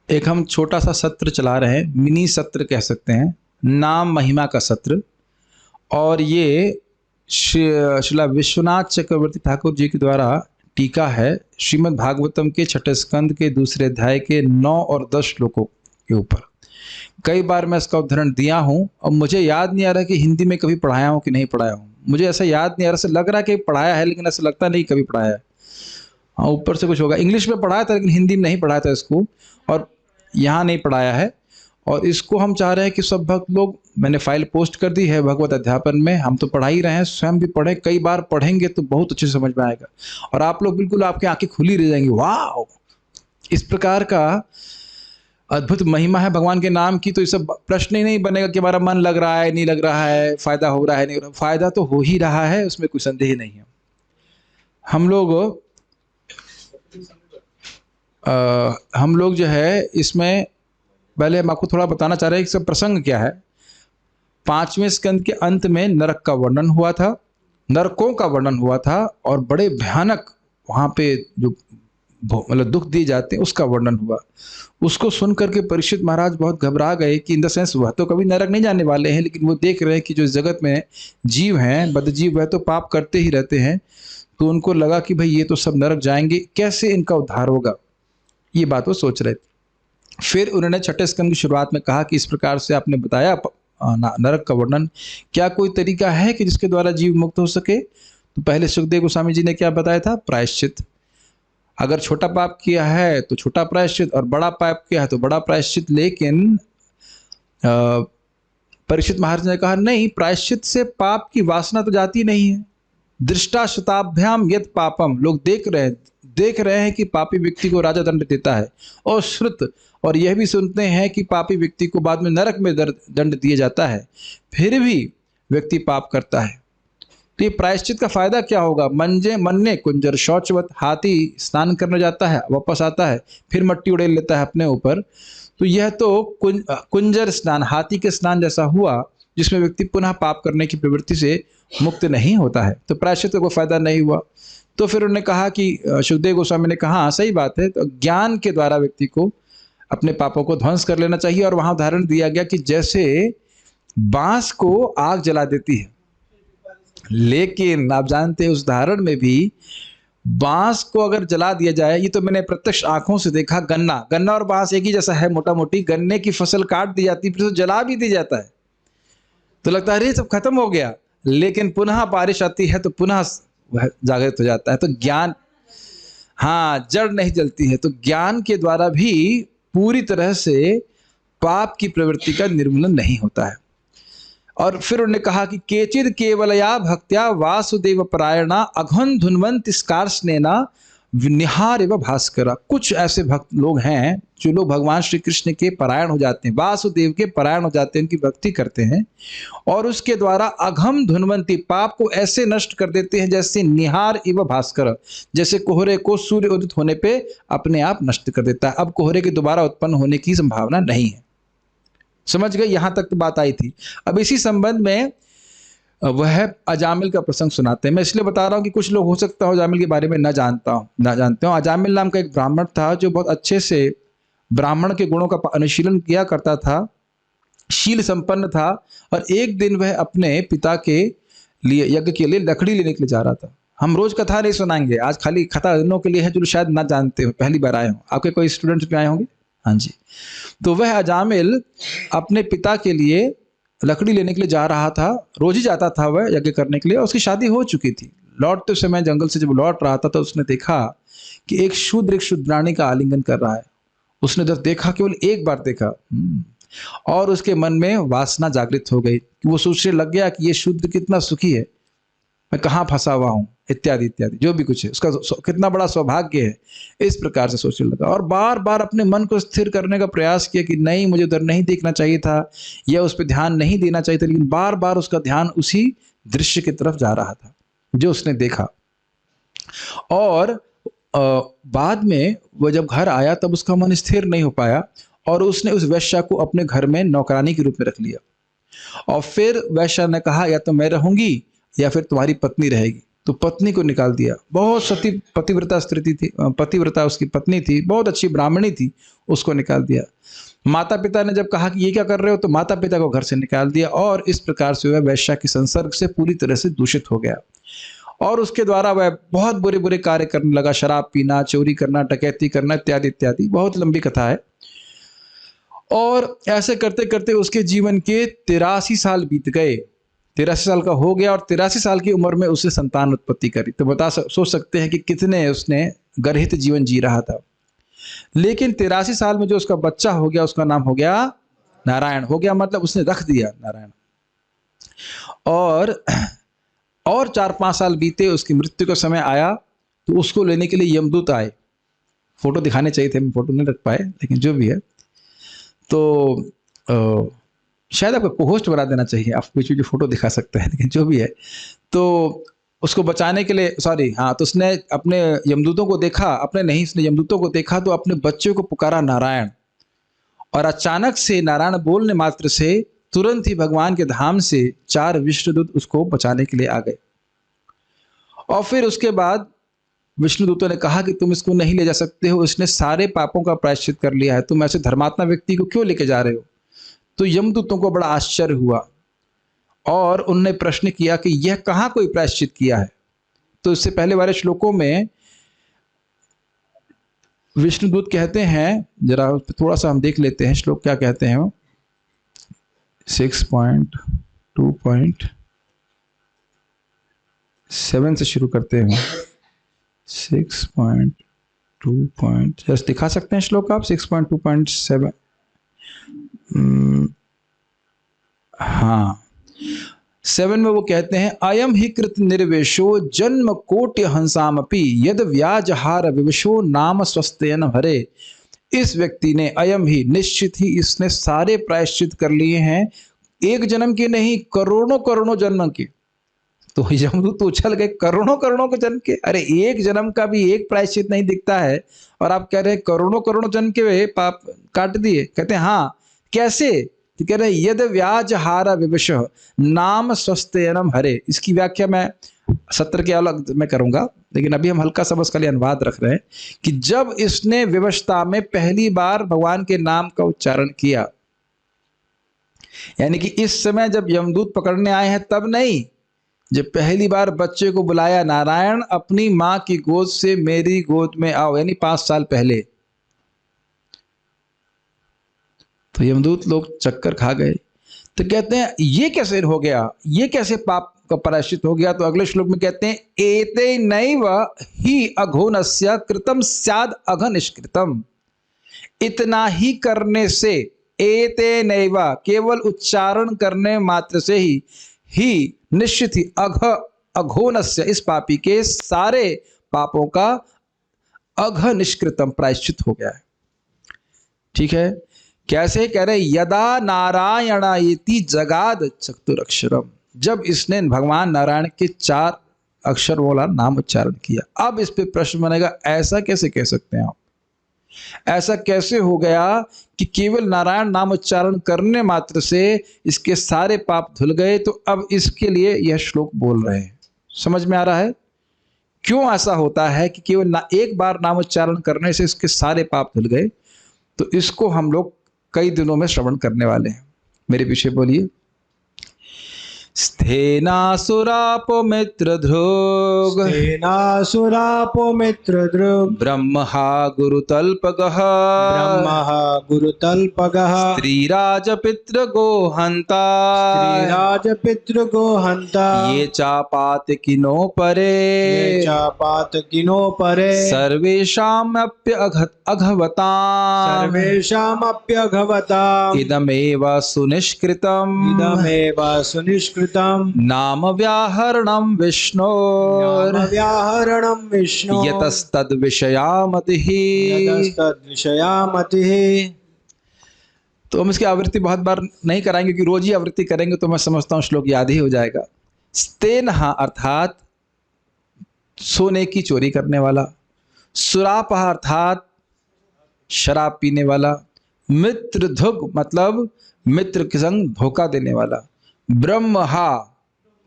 एक हम छोटा सा सत्र चला रहे हैं, मिनी सत्र कह सकते हैं, नाम महिमा का सत्र। और ये श्रीला विश्वनाथ चक्रवर्ती ठाकुर जी के द्वारा टीका है श्रीमद् भागवतम के छठे स्कंद के दूसरे अध्याय के 9 और 10 श्लोकों के ऊपर। कई बार मैं इसका उदाहरण दिया हूँ और मुझे याद नहीं आ रहा कि हिंदी में कभी पढ़ाया हूँ कि नहीं पढ़ाया हूँ। मुझे ऐसा याद नहीं आ रहा, ऐसा लग रहा है कि पढ़ाया है लेकिन ऐसा लगता नहीं कभी पढ़ाया है। हाँ, ऊपर से कुछ होगा। इंग्लिश में पढ़ाया था लेकिन हिंदी में नहीं पढ़ाया था इसको, और यहाँ नहीं पढ़ाया है। और इसको हम चाह रहे हैं कि सब भक्त लोग, मैंने फाइल पोस्ट कर दी है भगवत अध्यापन में, हम तो पढ़ा ही रहे हैं, स्वयं भी पढ़ें, कई बार पढ़ेंगे तो बहुत अच्छे से समझ में आएगा। और आप लोग बिल्कुल, आपकी आंखें खुली रह जाएंगी, वाह इस प्रकार का अद्भुत महिमा है भगवान के नाम की। तो ये सब प्रश्न ही नहीं बनेगा कि हमारा मन लग रहा है नहीं लग रहा है, फायदा हो रहा है नहीं हो रहा। फायदा तो हो ही रहा है, उसमें कोई संदेह नहीं है। हम लोग जो है इसमें पहले हम आपको थोड़ा बताना चाह रहे हैं कि सब प्रसंग क्या है। 5वें स्कंद के अंत में नरक का वर्णन हुआ था, नरकों का वर्णन हुआ था, और बड़े भयानक वहाँ पे जो मतलब दुख दिए जाते हैं उसका वर्णन हुआ। उसको सुन करके परीक्षित महाराज बहुत घबरा गए कि इन द सेंस वह तो कभी नरक नहीं जाने वाले हैं, लेकिन वो देख रहे हैं कि जो इस जगत में जीव हैं, बदजीव, वह तो पाप करते ही रहते हैं। तो उनको लगा कि भाई ये तो सब नरक जाएंगे, कैसे इनका उद्धार होगा, ये बात वो सोच रहे थे। फिर उन्होंने छठे स्कंद की शुरुआत में कहा कि इस प्रकार से आपने बताया नरक का वर्णन, क्या कोई तरीका है कि जिसके द्वारा जीव मुक्त हो सके? तो पहले सुखदेव गोस्वामी जी ने क्या बताया था? प्रायश्चित। अगर छोटा पाप किया है तो छोटा प्रायश्चित, और बड़ा पाप किया है तो बड़ा प्रायश्चित। लेकिन परीक्षित महाराज ने कहा नहीं, प्रायश्चित से पाप की वासना तो जाती नहीं है। दृष्टा शताभ्याम यद पापम, लोग देख रहे हैं कि पापी व्यक्ति को राजा दंड देता है, और श्रुत, और यह भी सुनते हैं कि पापी व्यक्ति को बाद में नरक में दंड दिया जाता है, फिर भी व्यक्ति पाप करता है। तो ये प्रायश्चित का फायदा क्या होगा? मन्ने कुंजर शौचवत, हाथी स्नान करने जाता है, वापस आता है, फिर मट्टी उड़ेल लेता है अपने ऊपर। तो यह तो कुंजर स्नान, हाथी के स्नान जैसा हुआ, जिसमें व्यक्ति पुनः पाप करने की प्रवृत्ति से मुक्त नहीं होता है। तो प्रायश्चित का कोई फायदा नहीं हुआ। तो फिर उन्होंने कहा कि सुखदेव गोस्वामी ने कहा सही बात है, तो ज्ञान के द्वारा व्यक्ति को अपने पापों को ध्वंस कर लेना चाहिए। और वहां उदाहरण दिया गया कि जैसे बांस को आग जला देती है, लेकिन आप जानते हैं उस उदाहरण में भी बांस को अगर जला दिया जाए, ये तो मैंने प्रत्यक्ष आंखों से देखा, गन्ना और बांस एक ही जैसा है, मोटा मोटी। गन्ने की फसल काट दी जाती है, फिर तो जला भी दी जाता है, तो लगता है अरे सब खत्म हो गया, लेकिन पुनः बारिश आती है तो पुनः वह जागृत हो जाता है। तो ज्ञान, हाँ, जड़ नहीं जलती है। तो ज्ञान के द्वारा भी पूरी तरह से पाप की प्रवृत्ति का निर्मूलन नहीं होता है। और फिर उन्होंने कहा कि केचिद केवलया भक्त्या वासुदेव परायणा अघन धुन्वंत स्कार्षनेना निहार एवं भास्करा। कुछ ऐसे भक्त लोग हैं जो लोग भगवान श्री कृष्ण के परायण हो जाते हैं, वासुदेव के परायण हो जाते हैं, उनकी भक्ति करते हैं, और उसके द्वारा अघम धुन्वंती, पाप को ऐसे नष्ट कर देते हैं जैसे निहार एवं भास्कर, जैसे कोहरे को सूर्य उदित होने पे अपने आप नष्ट कर देता है। अब कोहरे के दोबारा उत्पन्न होने की संभावना नहीं है। समझ गए? यहां तक तो बात आई थी। अब इसी संबंध में वह अजामिल का प्रसंग सुनाते हैं। मैं इसलिए बता रहा हूं कि कुछ लोग हो सकता हो अजामिल के बारे में ना जानते हो। अजामिल नाम का एक ब्राह्मण था जो बहुत अच्छे से ब्राह्मण के गुणों का अनुशीलन किया करता था, शील संपन्न था। और एक दिन वह अपने पिता के लिए यज्ञ के लिए लकड़ी लेने के लिए जा रहा था। हम रोज कथा नहीं सुनाएंगे, आज खाली कथा उन के लिए है जो शायद ना जानते हो, पहली बार आए हो। आपके कोई स्टूडेंट्स भी आए होंगे? हाँ जी। तो वह अजामिल अपने पिता के लिए लकड़ी लेने के लिए जा रहा था। रोज ही जाता था वह यज्ञ करने के लिए, और उसकी शादी हो चुकी थी। लौटते समय जंगल से जब लौट रहा था तो उसने देखा कि एक शूद्राणी का आलिंगन कर रहा है। उसने जब देखा, केवल एक बार देखा, और उसके मन में वासना जागृत हो गई कि वो सोचने लग गया कि ये शूद्र कितना सुखी है, मैं कहाँ फंसा हुआ हूँ, इत्यादि इत्यादि, जो भी कुछ है उसका कितना बड़ा सौभाग्य है, इस प्रकार से सोचने लगा। और बार बार अपने मन को स्थिर करने का प्रयास किया कि नहीं, मुझे उधर नहीं देखना चाहिए था, या उस पर ध्यान नहीं देना चाहिए था, लेकिन बार बार उसका ध्यान उसी दृश्य की तरफ जा रहा था जो उसने देखा। और बाद में वह जब घर आया तब उसका मन स्थिर नहीं हो पाया, और उसने उस वैश्या को अपने घर में नौकरानी के रूप में रख लिया। और फिर वैश्या ने कहा, या तो मैं रहूंगी या फिर तुम्हारी पत्नी रहेगी। तो पत्नी को निकाल दिया। बहुत सती पतिव्रता स्त्री थी, पतिव्रता उसकी पत्नी थी, बहुत अच्छी ब्राह्मणी थी, उसको निकाल दिया। माता पिता ने जब कहा कि ये क्या कर रहे हो, तो माता पिता को घर से निकाल दिया, और इस प्रकार से वह वैश्या के संसर्ग से पूरी तरह से दूषित हो गया। और उसके द्वारा वह बहुत बुरे बुरे कार्य करने लगा, शराब पीना, चोरी करना, डकैती करना, इत्यादि इत्यादि। बहुत लंबी कथा है। और ऐसे करते करते उसके जीवन के 83 साल बीत गए। 83 साल का हो गया और 83 साल की उम्र में उसने संतान उत्पत्ति करी। तो सोच सकते हैं कि कितने उसने गर्हित जीवन जी रहा था। लेकिन 83 साल में जो उसका बच्चा हो गया, उसका नाम हो गया नारायण। हो गया मतलब उसने रख दिया नारायण। और 4-5 साल बीते, उसकी मृत्यु का समय आया, तो उसको लेने के लिए यमदूत आए। फोटो दिखाने चाहिए थे, मैं फोटो नहीं रख पाए, लेकिन जो भी है। तो शायद आपको पोस्ट बना देना चाहिए, आप कुछ भी फोटो दिखा सकते हैं, लेकिन जो भी है। तो उसको बचाने के लिए, तो उसने अपने यमदूतों को देखा, उसने यमदूतों को देखा, तो अपने बच्चे को पुकारा नारायण। और अचानक से नारायण बोलने मात्र से तुरंत ही भगवान के धाम से 4 विष्णुदूत उसको बचाने के लिए आ गए। और फिर उसके बाद विष्णुदूतों ने कहा कि तुम इसको नहीं ले जा सकते हो, इसने सारे पापों का प्रायश्चित कर लिया है, तुम ऐसे धर्मात्मा व्यक्ति को क्यों लेके जा रहे हो। तो यमदूतों को बड़ा आश्चर्य हुआ और उनने प्रश्न किया कि यह कहाँ कोई प्रायश्चित किया है। तो इससे पहले वाले श्लोकों में विष्णुदूत कहते हैं, जरा थोड़ा सा हम देख लेते हैं श्लोक क्या कहते हैं। 6.2.7 से शुरू करते हैं। 6.2. जस्ट दिखा सकते हैं श्लोक आप 6.2.7। हाँ, 7 में वो कहते हैं, अयम ही कृत निर्वेशो जन्म कोटि हंसामपि यद व्याजहार विवशो नाम स्वस्तेन भरे। इस व्यक्ति ने, अयम ही, निश्चित ही, इसने सारे प्रायश्चित कर लिए हैं, एक जन्म के नहीं, करोड़ों करोड़ों जन्म के। तो यमदूत उछल गए, करोड़ों करोड़ों के जन्म के, अरे एक जन्म का भी एक प्रायश्चित नहीं दिखता है, और आप कह रहे हैं करोड़ों करोड़ों जन्म के पाप काट दिए। कहते हैं हाँ, कैसे। तो कह रहे हैं, यद व्याज हारा विवश नाम स्वस्तेनम हरे। इसकी व्याख्या मैं सत्र के अलग में करूंगा, लेकिन अभी हम हल्का सा बस खाली अनुवाद रख रहे हैं कि जब इसने विवशता में पहली बार भगवान के नाम का उच्चारण किया, यानी कि इस समय जब यमदूत पकड़ने आए हैं तब नहीं, जब पहली बार बच्चे को बुलाया, नारायण अपनी मां की गोद से मेरी गोद में आओ, यानी 5 साल पहले। तो यमदूत लोग चक्कर खा गए। तो कहते हैं ये कैसे हो गया, ये कैसे पाप का प्रायश्चित हो गया। तो अगले श्लोक में कहते हैं, एते नैव ही अघोनस्य कृतम स्याद अघ निष्कृतम। इतना ही करने से, एते नैव, केवल उच्चारण करने मात्र से ही निश्चित ही अघोनस्य, इस पापी के सारे पापों का अघ निष्कृतम, प्रायश्चित हो गया है। ठीक है, कैसे। कह रहे, यदा नारायणायेति जगाद चतुरक्षरम। जब इसने भगवान नारायण के 4 अक्षर वाला नाम उच्चारण किया। अब इस पे प्रश्न बनेगा, ऐसा कैसे कह सकते हैं आप, ऐसा कैसे हो गया कि केवल नारायण नाम उच्चारण करने मात्र से इसके सारे पाप धुल गए। तो अब इसके लिए यह श्लोक बोल रहे हैं। समझ में आ रहा है क्यों ऐसा होता है कि केवल एक बार नाम उच्चारण करने से इसके सारे पाप धुल गए। तो इसको हम लोग कई दिनों में श्रवण करने वाले हैं। मेरे पीछे बोलिए। स्थेनासुरापो मित्रधृग, स्थेनासुरापो मित्रधृग, ब्रह्महा गुरुतल्पगः, ब्रह्मः गुरुतल्पगः, स्त्रीराजपितृगोहन्ता, स्त्रीराजपितृगोहन्ता, ये चापातकिनो परे, ये चापातकिनो परे, सर्वेषामप्यघवताम्, सर्वेषामप्यघवताम्, इदमेव सुनिष्कृतम्, इदमेव सुनिष्कृतम्, नाम व्याहरणं विष्णोर्, नाम व्याहरणं विष्णु, यतस्तद्विषयामतिः, यतस्तद्विषयामतिः। तो हम इसकी आवृत्ति बहुत बार नहीं कराएंगे, क्योंकि रोज ही आवृत्ति करेंगे तो मैं समझता हूँ श्लोक याद ही हो जाएगा। स्तेनहा अर्थात सोने की चोरी करने वाला, सुरापह अर्थात शराब पीने वाला, मित्रधुग मतलब मित्र के संग धोखा देने वाला, ब्रह्महा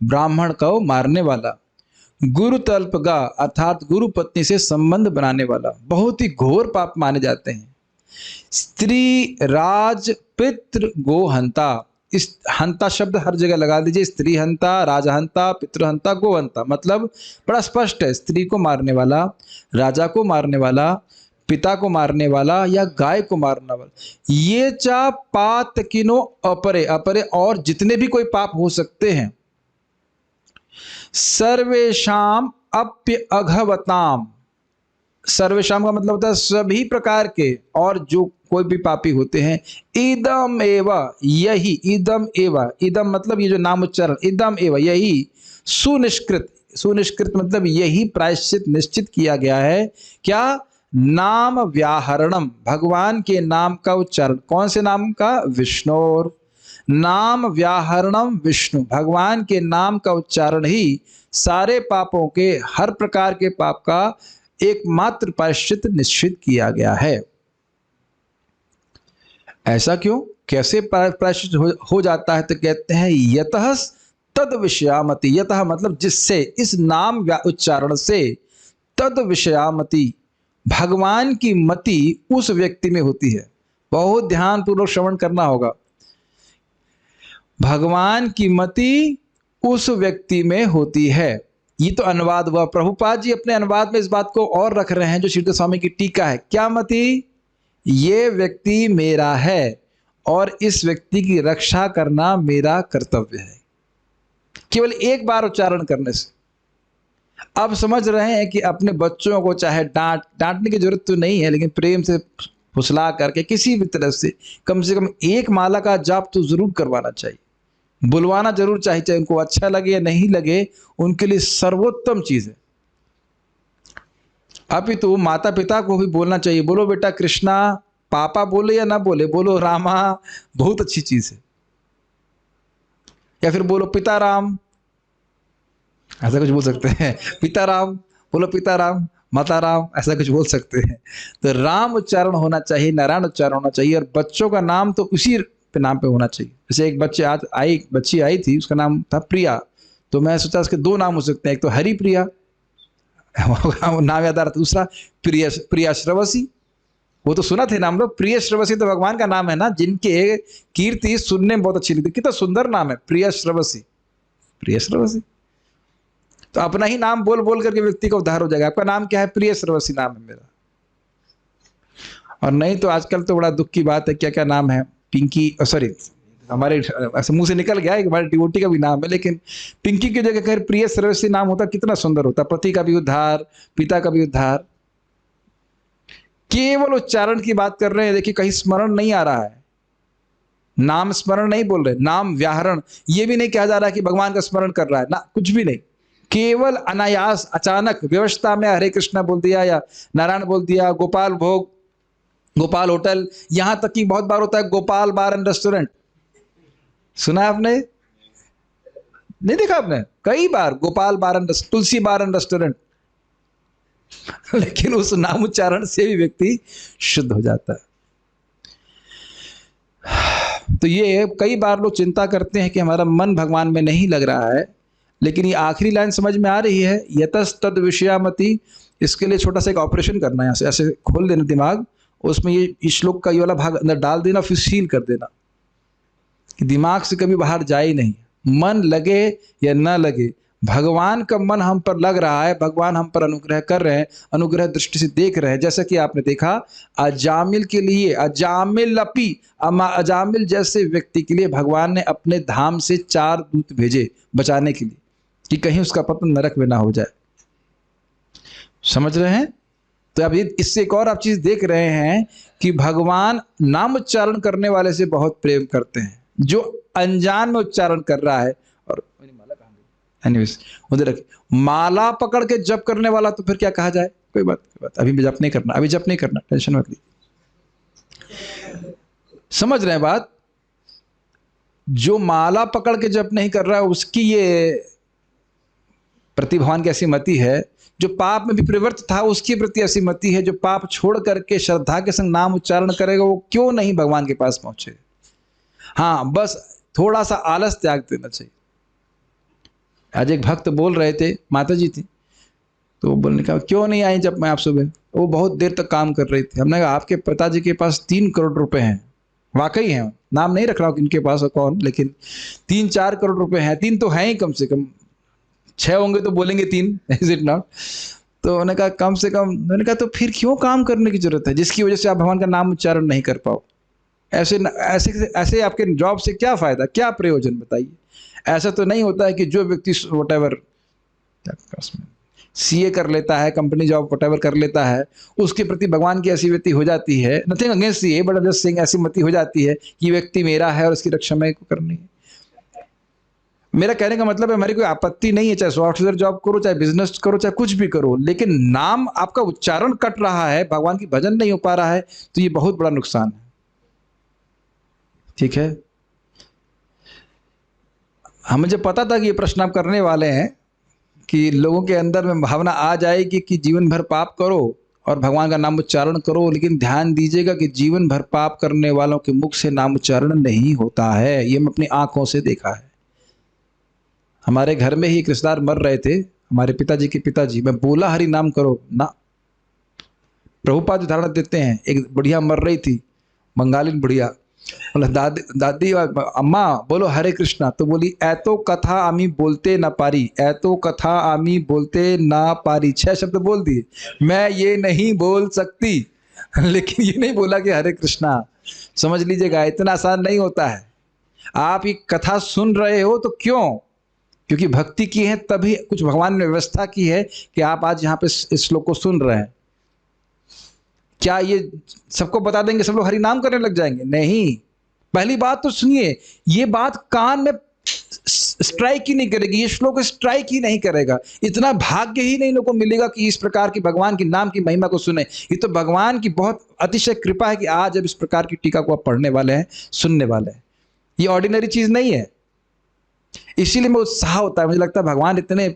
ब्राह्मण को मारने वाला, गुरुतल्पगा अर्थात गुरु पत्नी से संबंध बनाने वाला बहुत ही घोर पाप माने जाते हैं। स्त्री राज पितृ गोहंता, इस हंता शब्द हर जगह लगा दीजिए, स्त्री हंता, राजहंता, पितृहंता, गोहंता, मतलब बड़ा स्पष्ट है, स्त्री को मारने वाला, राजा को मारने वाला, पिता को मारने वाला या गाय को मारने वाला। ये चा पातकिनो अपरे, अपरे और जितने भी कोई पाप हो सकते हैं। सर्वेशाम अप्य अघवताम, सर्वेशाम का मतलब होता है सभी प्रकार के, और जो कोई भी पापी होते हैं। इदम एव, यही, इदम एव, इदम मतलब ये जो नाम उच्चारण, इदम एव यही, सुनिष्कृत, सुनिष्कृत मतलब यही प्रायश्चित निश्चित किया गया है। क्या? नाम व्याहरणम, भगवान के नाम का उच्चारण। कौन से नाम का? विष्णु। नाम व्याहरणम विष्णु, भगवान के नाम का उच्चारण ही सारे पापों के, हर प्रकार के पाप का एकमात्र प्रायश्चित निश्चित किया गया है। ऐसा क्यों? कैसे प्रायश्चित हो जाता है? तो कहते हैं यतः तद विषयामति, यतः मतलब जिससे, इस नाम उच्चारण से, तद विषयामति भगवान की मति उस व्यक्ति में होती है। बहुत ध्यानपूर्वक श्रवण करना होगा। भगवान की मति उस व्यक्ति में होती है। ये तो अनुवाद हुआ। प्रभुपाद जी अपने अनुवाद में इस बात को और रख रहे हैं, जो श्रीधर स्वामी की टीका है। क्या मति? ये व्यक्ति मेरा है और इस व्यक्ति की रक्षा करना मेरा कर्तव्य है। केवल एक बार उच्चारण करने से। अब समझ रहे हैं कि अपने बच्चों को चाहे डांटने की जरूरत तो नहीं है, लेकिन प्रेम से फुसला करके किसी भी तरह से कम एक माला का जाप तो जरूर करवाना चाहिए, बुलवाना जरूर चाहिए, चाहे उनको अच्छा लगे या नहीं लगे, उनके लिए सर्वोत्तम चीज है। अभी तो माता पिता को भी बोलना चाहिए, बोलो बेटा कृष्णा, पापा बोले या ना बोले, बोलो रामा, बहुत अच्छी चीज है। या फिर बोलो पिता राम, ऐसा कुछ बोल सकते हैं। पिता राम, बोलो पिता राम, माता राम, ऐसा कुछ बोल सकते हैं। तो राम उच्चारण होना चाहिए, नारायण उच्चारण होना चाहिए, और बच्चों का नाम तो उसी पे नाम पे होना चाहिए। जैसे एक बच्ची आई थी, उसका नाम था प्रिया, तो मैं सोचा उसके दो नाम हो सकते हैं, एक तो हरि प्रिया नाम याद आ रहा था, दूसरा प्रिया श्रवसी। वो तो सुना थे नाम लोग, प्रिय श्रवसी तो भगवान का नाम है ना, जिनके कीर्ति सुनने में बहुत अच्छी लगती। कितना सुंदर नाम है, प्रिय श्रवसी, प्रिय श्रवसी। तो अपना ही नाम बोल बोल करके व्यक्ति का उद्धार हो जाएगा। आपका नाम क्या है? प्रिय श्रवसी नाम है मेरा। और नहीं तो आजकल तो बड़ा दुख की बात है, क्या क्या नाम है, पिंकी, सॉरी हमारे ऐसे मुंह से निकल गया, एक हमारे डिवोटी का भी नाम है, लेकिन पिंकी की जगह खैर प्रिय श्रवसी नाम होता, कितना सुंदर होता। पति का भी उद्धार, पिता का भी उद्धार। केवल उच्चारण की बात कर रहे हैं। देखिए कहीं स्मरण नहीं आ रहा है, नाम स्मरण नहीं बोल रहे, नाम व्याहरण। ये भी नहीं कहा जा रहा है कि भगवान का स्मरण कर रहा है ना, कुछ भी नहीं। केवल अनायास, अचानक व्यवस्था में हरे कृष्णा बोल दिया या नारायण बोल दिया, गोपाल भोग, गोपाल होटल, यहां तक कि बहुत बार होता है गोपाल बार एंड रेस्टोरेंट। सुना आपने? नहीं देखा आपने? कई बार Gopal bar and, Tulsi bar and restaurant. लेकिन उस नाम उच्चारण से भी व्यक्ति शुद्ध हो जाता है। तो ये कई बार लोग चिंता करते हैं कि हमारा मन भगवान में नहीं लग रहा है, लेकिन ये आखिरी लाइन समझ में आ रही है, यतस्तद विषयामति। इसके लिए छोटा सा एक ऑपरेशन करना है, यहाँ से ऐसे खोल देना दिमाग, उसमें ये श्लोक का ये वाला भाग अंदर डाल देना, फिर सील कर देना कि दिमाग से कभी बाहर जाए ही नहीं। मन लगे या ना लगे, भगवान का मन हम पर लग रहा है, भगवान हम पर अनुग्रह कर रहे हैं, अनुग्रह दृष्टि से देख रहे हैं। जैसा कि आपने देखा अजामिल के लिए, अजामिल जैसे व्यक्ति के लिए भगवान ने अपने धाम से 4 दूत भेजे बचाने के लिए, कि कहीं उसका पतन नरक में ना हो जाए। समझ रहे हैं? तो अब इससे एक और आप चीज देख रहे हैं कि भगवान नाम उच्चारण करने वाले से बहुत प्रेम करते हैं, जो अनजान में उच्चारण कर रहा है। और एनीवेज उधर रखिए, माला पकड़ के जप करने वाला तो फिर क्या कहा जाए? कोई बात, अभी जप नहीं करना, अभी जप नहीं करना, टेंशन मत लीजिए। समझ रहे हैं बात? जो माला पकड़ के जप नहीं कर रहा है, उसकी ये प्रति भगवान की ऐसी मति है। जो पाप में भी प्रवृत्त था, उसकी प्रति ऐसी मति है। जो पाप छोड़ करके श्रद्धा के संग नाम उच्चारण करेगा, वो क्यों नहीं भगवान के पास पहुंचे। हाँ, बस थोड़ा सा आलस त्याग देना चाहिए। आज एक भक्त बोल रहे थे, माता जी थी, तो वो बोलने का क्यों नहीं आई जब मैं आप सुबह? वो बहुत देर तक काम कर रही थी। हमने कहा आपके पिताजी के पास 3 करोड़ रुपए हैं, वाकई हैं, नाम नहीं रख रहा हूँ किनके पास और कौन, लेकिन 3-4 करोड़ रुपए हैं, 3 तो हैं ही कम से कम, 6 होंगे तो बोलेंगे 3, इज इट नॉट? तो उन्होंने कहा कम से कम, मैंने कहा तो फिर क्यों काम करने की जरूरत है जिसकी वजह से आप भगवान का नाम उच्चारण नहीं कर पाओ? ऐसे ऐसे आपके जॉब से क्या फायदा, क्या प्रयोजन बताइए? ऐसा तो नहीं होता है कि जो व्यक्ति वट एवर सीए कर लेता है, कंपनी जॉब वट एवर कर लेता है, उसके प्रति भगवान की ऐसी व्यक्ति हो जाती है, nothing against CA but just saying, ऐसी मति हो जाती है कि व्यक्ति मेरा है और इसकी रक्षा मैं को करनी है। मेरा कहने का मतलब है हमारी कोई आपत्ति नहीं है, चाहे सॉफ्टवेयर जॉब करो, चाहे बिजनेस करो, चाहे कुछ भी करो, लेकिन नाम आपका उच्चारण कट रहा है, भगवान की भजन नहीं हो पा रहा है, तो ये बहुत बड़ा नुकसान है। ठीक है, हमें जब पता था कि ये प्रश्न आप करने वाले हैं कि लोगों के अंदर में भावना आ जाएगी कि जीवन भर पाप करो और भगवान का नाम उच्चारण करो, लेकिन ध्यान दीजिएगा कि जीवन भर पाप करने वालों के मुख से नाम उच्चारण नहीं होता है। ये मैं अपनी आंखों से देखा है। हमारे घर में ही एक रिश्तेदार मर रहे थे, हमारे पिताजी के पिताजी, मैं बोला हरि नाम करो ना, प्रभुपाद उदाहरण देते हैं, एक बुढ़िया मर रही थी, बंगाली बुढ़िया, बोला दादी अम्मा बोलो हरे कृष्णा, तो बोली ऐतो कथा आमी बोलते ना पारी, ऐतो कथा आमी बोलते ना पारी, 6 शब्द बोल दिए, मैं ये नहीं बोल सकती, लेकिन ये नहीं बोला कि हरे कृष्णा। समझ लीजिएगा, इतना आसान नहीं होता है। आप ये कथा सुन रहे हो तो क्यों? क्योंकि भक्ति की है, तभी कुछ भगवान ने व्यवस्था की है कि आप आज यहाँ पे इस श्लोक को सुन रहे हैं। क्या ये सबको बता देंगे सब लोग हरि नाम करने लग जाएंगे? नहीं। पहली बात तो सुनिए, ये बात कान में स्ट्राइक ही नहीं करेगी, ये श्लोक स्ट्राइक ही नहीं करेगा। इतना भाग्य ही नहीं लोगों को मिलेगा कि इस प्रकार की भगवान की नाम की महिमा को सुने। ये तो भगवान की बहुत अतिशय कृपा है कि आज अब इस प्रकार की टीका को आप पढ़ने वाले हैं, सुनने वाले हैं। ये ऑर्डिनरी चीज नहीं है। इसीलिए मैं उत्साह होता है, मुझे लगता है भगवान इतने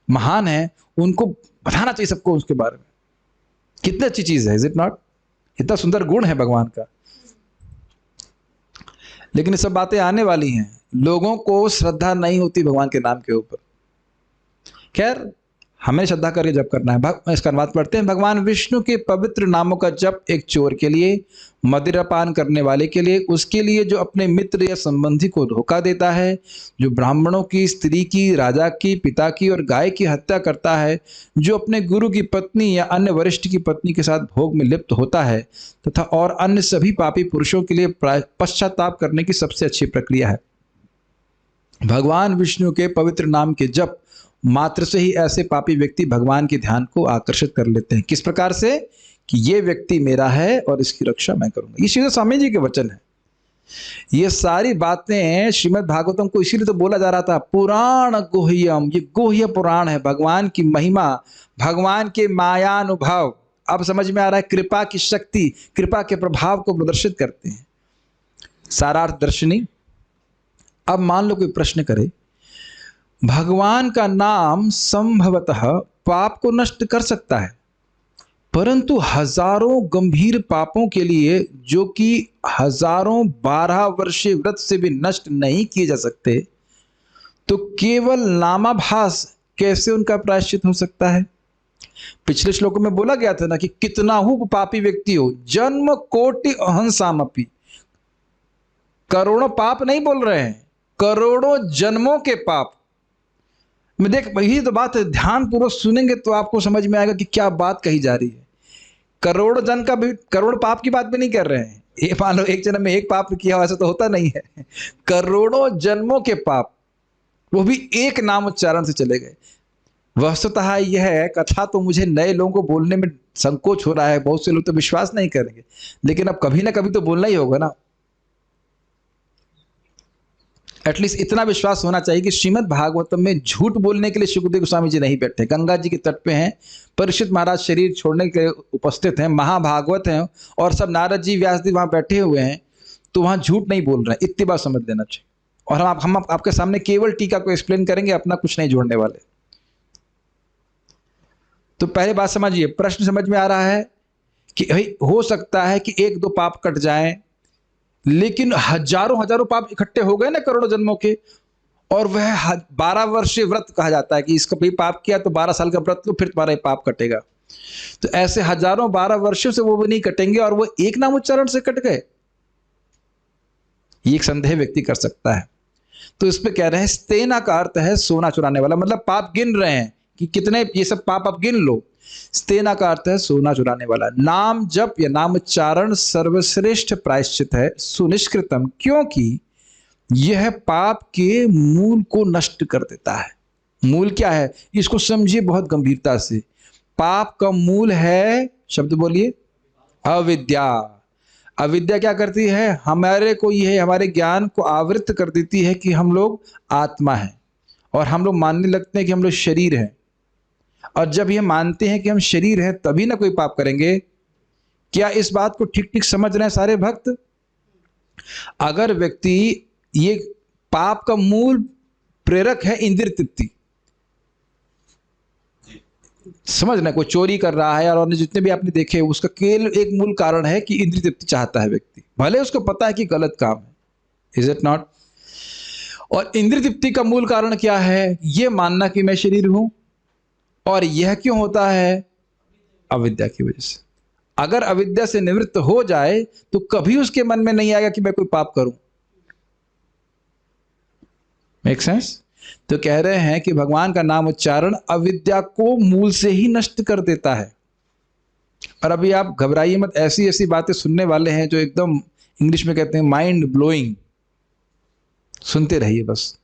महान हैं, उनको बताना चाहिए सबको उसके बारे में। कितनी अच्छी चीज है, इज इट नॉट? इतना सुंदर गुण है भगवान का। लेकिन ये सब बातें आने वाली हैं, लोगों को श्रद्धा नहीं होती भगवान के नाम के ऊपर। खैर, हमें श्रद्धा करके जप करना है। इसका अनुवाद पढ़ते हैं। भगवान विष्णु के पवित्र नामों का जप एक चोर के लिए, मदिरापान करने वाले के लिए, उसके लिए जो अपने मित्र या संबंधी को धोखा देता है, जो ब्राह्मणों की, स्त्री की, राजा की, पिता की और गाय की हत्या करता है, जो अपने गुरु की पत्नी या अन्य वरिष्ठ की पत्नी के साथ भोग में लिप्त होता है, तथा और अन्य सभी पापी पुरुषों के लिए पश्चाताप करने की सबसे अच्छी प्रक्रिया है। भगवान विष्णु के पवित्र नाम के जप मात्र से ही ऐसे पापी व्यक्ति भगवान के ध्यान को आकर्षित कर लेते हैं। किस प्रकार से? कि ये व्यक्ति मेरा है और इसकी रक्षा मैं करूंगा। ये श्री स्वामी जी के वचन है। ये सारी बातें श्रीमद् भागवतम को इसीलिए तो बोला जा रहा था पुराण गुह्यम। ये गुह्य पुराण है, भगवान की महिमा, भगवान के मायानुभव। अब समझ में आ रहा है, कृपा की शक्ति, कृपा के प्रभाव को प्रदर्शित करते हैं। सारार्थ दर्शनी। अब मान लो कोई प्रश्न करे, भगवान का नाम संभवतः पाप को नष्ट कर सकता है, परंतु हजारों गंभीर पापों के लिए, जो कि हजारों 12 वर्षीय व्रत से भी नष्ट नहीं किए जा सकते, तो केवल नामाभास कैसे उनका प्रायश्चित हो सकता है? पिछले श्लोक में बोला गया था ना कि कितना ही पापी व्यक्ति हो, जन्म कोटि अहंसामपि, करोड़ों पाप नहीं बोल रहे हैं, करोड़ों जन्मों के पाप। मैं देख, यही तो बात है, ध्यान पूर्वक सुनेंगे तो आपको समझ में आएगा कि क्या बात कही जा रही है। करोड़ जन का भी, करोड़ पाप की बात भी नहीं कर रहे हैं। ये मान लो एक जन्म में एक पाप किया, वैसा तो होता नहीं है। करोड़ों जन्मों के पाप, वो भी एक नाम उच्चारण से चले गए। वस्तुतः यह कथा तो मुझे नए लोगों को बोलने में संकोच हो रहा है, बहुत से लोग तो विश्वास नहीं करेंगे, लेकिन अब कभी ना कभी तो बोलना ही होगा ना। एटलीस्ट इतना विश्वास होना चाहिए कि श्रीमद् भागवतम में झूठ बोलने के लिए सुखदेव गोस्वामी जी नहीं बैठे, गंगा जी के तट पे हैं, परीक्षित महाराज शरीर छोड़ने के लिए उपस्थित हैं, महाभागवत हैं, और सब नारद जी, व्यास जी वहां बैठे हुए हैं, तो वहां झूठ नहीं बोल रहे हैं। इतनी बात समझ लेना चाहिए। और हम आपके सामने केवल टीका को एक्सप्लेन करेंगे, अपना कुछ नहीं जोड़ने वाले। तो पहले बात समझिए, प्रश्न समझ में आ रहा है कि भाई हो सकता है कि 1-2 पाप कट जाएं, लेकिन हजारों हजारों पाप इकट्ठे हो गए ना करोड़ों जन्मों के, और वह 12 वर्षीय व्रत कहा जाता है कि इसका भी पाप किया तो 12 साल का व्रत लो, फिर तुम्हारा ये पाप कटेगा। तो ऐसे हजारों 12 वर्षों से वो भी नहीं कटेंगे और वो एक नाम उच्चारण से कट गए, ये एक संदेह व्यक्ति कर सकता है। तो इस पे कह रहे हैं स्तेना का अर्थ है सोना चुराने वाला, मतलब पाप गिन रहे हैं कि कितने ये सब पाप आप गिन लो। स्तेना का अर्थ है सोना चुराने वाला। नाम जप या नाम उच्चारण सर्वश्रेष्ठ प्रायश्चित है सुनिष्कृतम, क्योंकि यह पाप के मूल को नष्ट कर देता है। मूल क्या है, इसको समझिए बहुत गंभीरता से। पाप का मूल है, शब्द बोलिए, अविद्या। अविद्या क्या करती है, हमारे को यह हमारे ज्ञान को आवृत कर देती है कि हम लोग आत्मा हैं और हम लोग मानने लगते हैं कि हम लोग शरीर हैं। और जब ये मानते हैं कि हम शरीर हैं तभी ना कोई पाप करेंगे। क्या इस बात को ठीक ठीक समझ रहे हैं सारे भक्त? अगर व्यक्ति, ये पाप का मूल प्रेरक है इंद्रिय तृप्ति, समझ रहे, कोई चोरी कर रहा है और जितने भी आपने देखे उसका केवल एक मूल कारण है कि इंद्रिय तृप्ति चाहता है व्यक्ति, भले उसको पता है कि गलत काम है। Is it not? और इंद्रिय तृप्ति का मूल कारण क्या है, यह मानना कि मैं शरीर हूं। और यह क्यों होता है? अविद्या की वजह से। अगर अविद्या से निवृत्त हो जाए तो कभी उसके मन में नहीं आएगा कि मैं कोई पाप करूं। Make sense? तो कह रहे हैं कि भगवान का नाम उच्चारण अविद्या को मूल से ही नष्ट कर देता है। और अभी आप घबराइए मत, ऐसी ऐसी बातें सुनने वाले हैं जो एकदम इंग्लिश में कहते हैं माइंड ब्लोइंग, सुनते रहिए बस।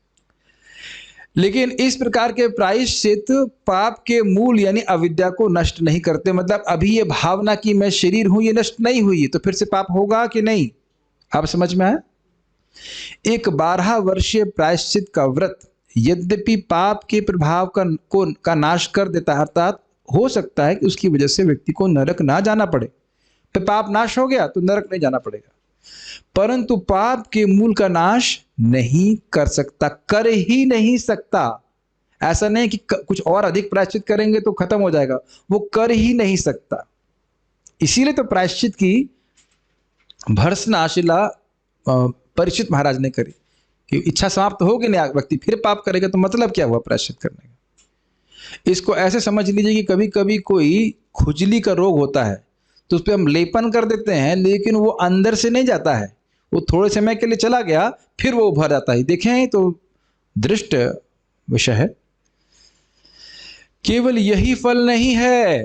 लेकिन इस प्रकार के प्रायश्चित पाप के मूल यानी अविद्या को नष्ट नहीं करते। मतलब अभी ये भावना कि मैं शरीर हूं ये नष्ट नहीं हुई तो फिर से पाप होगा कि नहीं? आप समझ में आए? एक 12 वर्षीय प्रायश्चित का व्रत यद्यपि पाप के प्रभाव का नाश कर देता है, अर्थात हो सकता है कि उसकी वजह से व्यक्ति को नरक ना जाना पड़े, तो पाप नाश हो गया तो नरक नहीं जाना पड़ेगा, परंतु पाप के मूल का नाश नहीं कर सकता, कर ही नहीं सकता। ऐसा नहीं कि कुछ और अधिक प्रायश्चित करेंगे तो खत्म हो जाएगा, वो कर ही नहीं सकता। इसीलिए तो प्रायश्चित की भर्त्सना शिला परीक्षित महाराज ने करी कि इच्छा समाप्त होगी नहीं, व्यक्ति फिर पाप करेगा तो मतलब क्या हुआ प्रायश्चित करने का। इसको ऐसे समझ लीजिए कि कभी कभी कोई खुजली का रोग होता है तो उस पर हम लेपन कर देते हैं, लेकिन वो अंदर से नहीं जाता है, वो थोड़े समय के लिए चला गया फिर वो उभर जाता है। देखें तो दृष्ट विषय है। केवल यही फल नहीं है,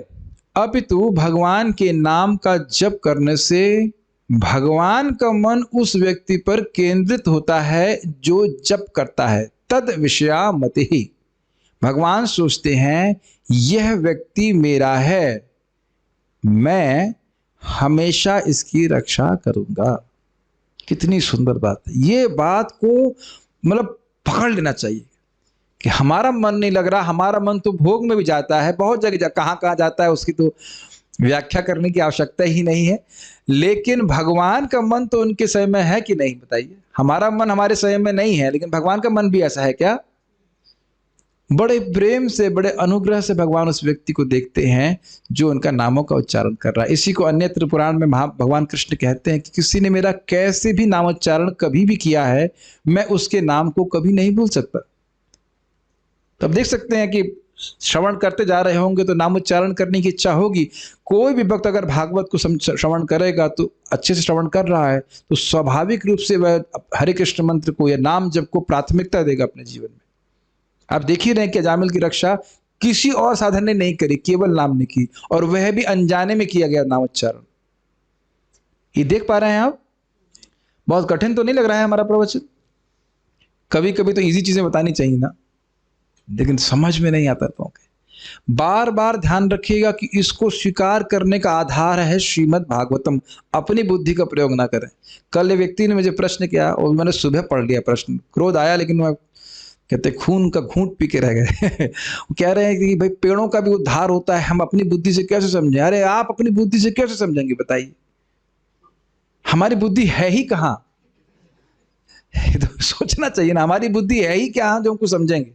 अपितु भगवान के नाम का जप करने से भगवान का मन उस व्यक्ति पर केंद्रित होता है जो जप करता है। तद विषया मतिहि, भगवान सोचते हैं यह व्यक्ति मेरा है, मैं हमेशा इसकी रक्षा करूंगा। कितनी सुंदर बात है। ये बात को मतलब पकड़ लेना चाहिए कि हमारा मन नहीं लग रहा, हमारा मन तो भोग में भी जाता है, बहुत जगह कहाँ कहाँ जाता है उसकी तो व्याख्या करने की आवश्यकता ही नहीं है, लेकिन भगवान का मन तो उनके समय में है कि नहीं? बताइए। हमारा मन हमारे समय में नहीं है, लेकिन भगवान का मन भी ऐसा है क्या? बड़े प्रेम से, बड़े अनुग्रह से भगवान उस व्यक्ति को देखते हैं जो उनका नामों का उच्चारण कर रहा है। इसी को अन्यत्र पुराण में भगवान कृष्ण कहते हैं कि किसी ने मेरा कैसे भी नामोच्चारण कभी भी किया है, मैं उसके नाम को कभी नहीं भूल सकता। तब देख सकते हैं कि श्रवण करते जा रहे होंगे तो नामोच्चारण करने की इच्छा होगी। कोई भी भक्त अगर भागवत को श्रवण करेगा तो अच्छे से श्रवण कर रहा है तो स्वाभाविक रूप से वह हरे कृष्ण मंत्र को या नाम जप को प्राथमिकता देगा अपने जीवन में। आप देख ही रहे हैं कि अजामिल की रक्षा किसी और साधन ने नहीं करी, केवल नाम ने की, और वह भी अनजाने में किया गया नामोच्चारण। ये देख पा रहे हैं आप? बहुत कठिन तो नहीं लग रहा है हमारा प्रवचन? कभी कभी तो इजी चीजें बतानी चाहिए ना, लेकिन समझ में नहीं आता तो बार बार ध्यान रखिएगा कि इसको स्वीकार करने का आधार है श्रीमद् भागवतम। अपनी बुद्धि का प्रयोग ना करें। कल व्यक्ति ने मुझे प्रश्न किया और मैंने सुबह पढ़ लिया प्रश्न, क्रोध आया लेकिन मैं कहते खून का घूंट पी के रह गए। वो कह रहे हैं कि भाई पेड़ों का भी उद्धार होता है, हम अपनी बुद्धि से कैसे समझें? अरे आप अपनी बुद्धि से कैसे समझेंगे बताइए? हमारी बुद्धि है ही कहाँ? तो सोचना चाहिए ना, हमारी बुद्धि है ही क्या जो हमको समझेंगे?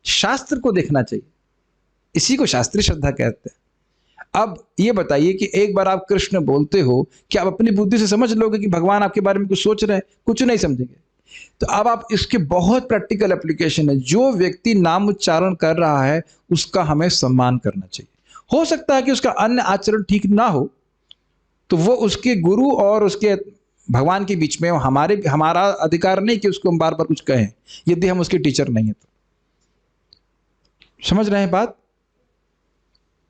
शास्त्र को देखना चाहिए, इसी को शास्त्रीय श्रद्धा कहते हैं। अब ये बताइए कि एक बार आप कृष्ण बोलते हो कि आप अपनी बुद्धि से समझ लोगे कि भगवान आपके बारे में कुछ सोच रहे हैं? कुछ नहीं समझेंगे। तो अब आप इसके बहुत प्रैक्टिकल एप्लीकेशन है। जो व्यक्ति नाम उच्चारण कर रहा है उसका हमें सम्मान करना चाहिए। हो सकता है कि उसका अन्य आचरण ठीक ना हो, तो वो उसके गुरु और उसके भगवान के बीच में हमारा अधिकार नहीं कि उसको हम बार बार कुछ कहें, यदि हम उसके टीचर नहीं है तो। समझ रहे हैं बात?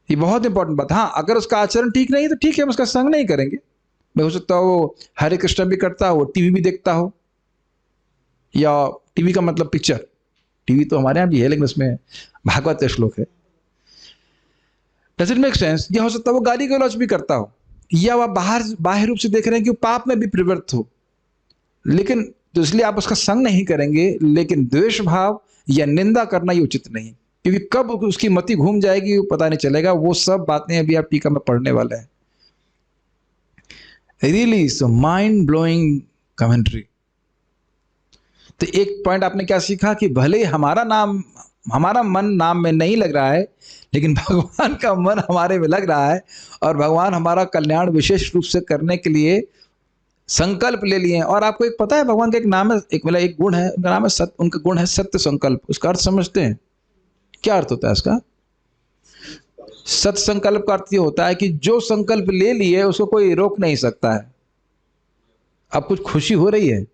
ये बहुत इंपॉर्टेंट बात। हाँ, अगर उसका आचरण ठीक नहीं है तो ठीक है, हम उसका संग नहीं करेंगे। मैं हो सकता हो वो हरे कृष्ण भी करता हो, टीवी भी देखता हो, या टीवी का मतलब पिक्चर, टीवी तो हमारे यहाँ भी है लेकिन उसमें भागवत का श्लोक है। Does it make sense? या हो सकता है वो गाली गलौज भी करता हो, या वह बाहर रूप से देख रहे हैं कि वो पाप में भी प्रवृत्त हो, लेकिन तो इसलिए आप उसका संग नहीं करेंगे। लेकिन द्वेष भाव या निंदा करना ये उचित नहीं, क्योंकि कब उसकी मति घूम जाएगी वो पता नहीं चलेगा। वो सब बातें अभी आप टीका में पढ़ने वाले हैं। Really so mind blowing commentary. तो एक पॉइंट आपने क्या सीखा कि भले हमारा मन नाम में नहीं लग रहा है, लेकिन भगवान का मन हमारे में लग रहा है, और भगवान हमारा कल्याण विशेष रूप से करने के लिए संकल्प ले लिए हैं। और आपको एक पता है, भगवान का एक नाम है, एक गुण है, उनका नाम है सत्य। उनका गुण है सत्य संकल्प। उसका अर्थ समझते हैं? क्या अर्थ होता है इसका? सत्य संकल्प का अर्थ ये होता है कि जो संकल्प ले लिए उसको कोई रोक नहीं सकता है। अब कुछ खुशी हो रही है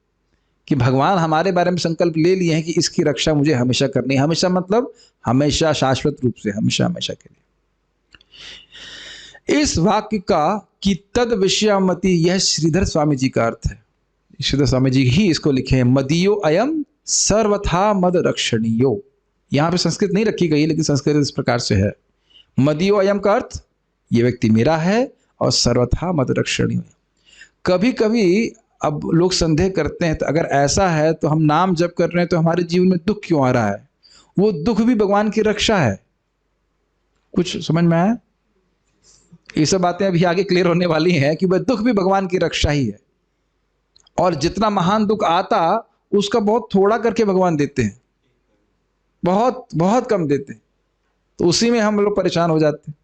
कि भगवान हमारे बारे में संकल्प ले लिए हैं कि इसकी रक्षा मुझे हमेशा करनी है। हमेशा मतलब हमेशा, शाश्वत रूप से, हमेशा हमेशा के लिए। इस वाक्य का कि तद विषयामति, यह श्रीधर स्वामी जी का अर्थ है। श्रीधर स्वामी जी ही इसको लिखे हैं। मदीयो अयम सर्वथा मद रक्षणीयो। यहां पे संस्कृत नहीं रखी गई, लेकिन संस्कृत इस प्रकार से है। मदीयो अयम का अर्थ ये व्यक्ति मेरा है, और सर्वथा मद रक्षणीयो। कभी कभी अब लोग संदेह करते हैं, तो अगर ऐसा है तो हम नाम जप कर रहे हैं तो हमारे जीवन में दुख क्यों आ रहा है? वो दुख भी भगवान की रक्षा है। कुछ समझ में आया? ये सब बातें अभी आगे क्लियर होने वाली हैं कि वह दुख भी भगवान की रक्षा ही है। और जितना महान दुख आता उसका बहुत थोड़ा करके भगवान देते हैं, बहुत बहुत कम देते हैं, तो उसी में हम लोग परेशान हो जाते हैं।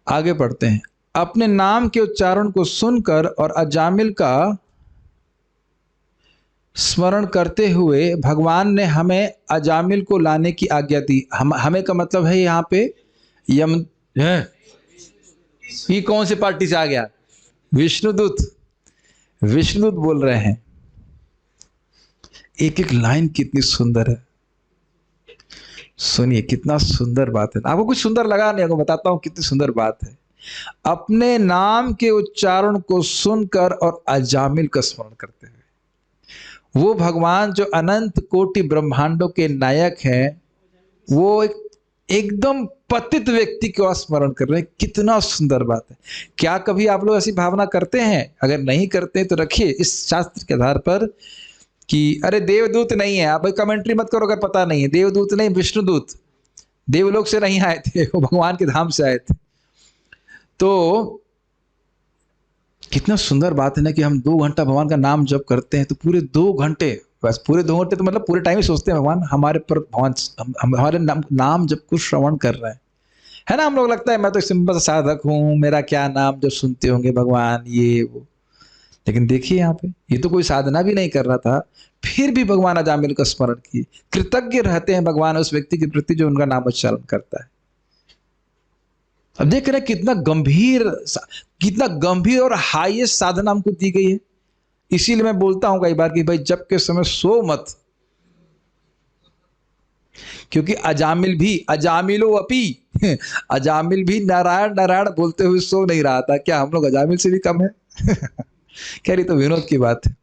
आगे पढ़ते हैं। अपने नाम के उच्चारण को सुनकर और अजामिल का स्मरण करते हुए भगवान ने हमें अजामिल को लाने की आज्ञा दी। हमें का मतलब है यहाँ पे यम है। ये कौन सी पार्टी से आ गया? विष्णुदूत। विष्णुदूत बोल रहे हैं। एक एक लाइन कितनी सुंदर है, सुनिए कितना सुंदर बात है। आपको कुछ सुंदर लगा नहीं, आपको बताता हूं कितनी सुंदर बात है। अपने नाम के उच्चारण को सुनकर और अजामिल का स्मरण करते हुए, वो भगवान जो अनंत कोटि ब्रह्मांडों के नायक हैं, वो एकदम पतित व्यक्ति को स्मरण कर रहे हैं। कितना सुंदर बात है। क्या कभी आप लोग ऐसी भावना करते हैं? अगर नहीं करते हैं तो रखिए इस शास्त्र के आधार पर कि अरे देवदूत नहीं है, आप कमेंट्री मत करो अगर पता नहीं है। देवदूत नहीं, विष्णुदूत। देवलोक से नहीं आए थे, वो भगवान के धाम से आए थे। तो कितना सुंदर बात है ना कि हम 2 घंटा भगवान का नाम जप करते हैं, तो पूरे 2 घंटे, बस पूरे 2 घंटे तो मतलब पूरे टाइम ही सोचते हैं भगवान हमारे पर, भगवान हमारे नाम जप को श्रवण कर रहे हैं, है ना। हम लोग लगता है मैं तो सिंपल साधक हूँ, मेरा क्या नाम जब सुनते होंगे भगवान, ये वो। लेकिन देखिए यहाँ पे, ये तो कोई साधना भी नहीं कर रहा था, फिर भी भगवान अजामिल का स्मरण किए। कृतज्ञ रहते हैं भगवान उस व्यक्ति के प्रति जो उनका नाम उच्चारण करता है। अब देख रहे हैं कितना गंभीर और हाईएस्ट साधना हमको दी गई है। इसीलिए मैं बोलता हूं कई बार कि भाई जब के समय सो मत, क्योंकि अजामिलो अपी अजामिल भी नारायण नारायण बोलते हुए सो नहीं रहा था। क्या हम लोग अजामिल से भी कम है? कह रही तो विनोद की बात है।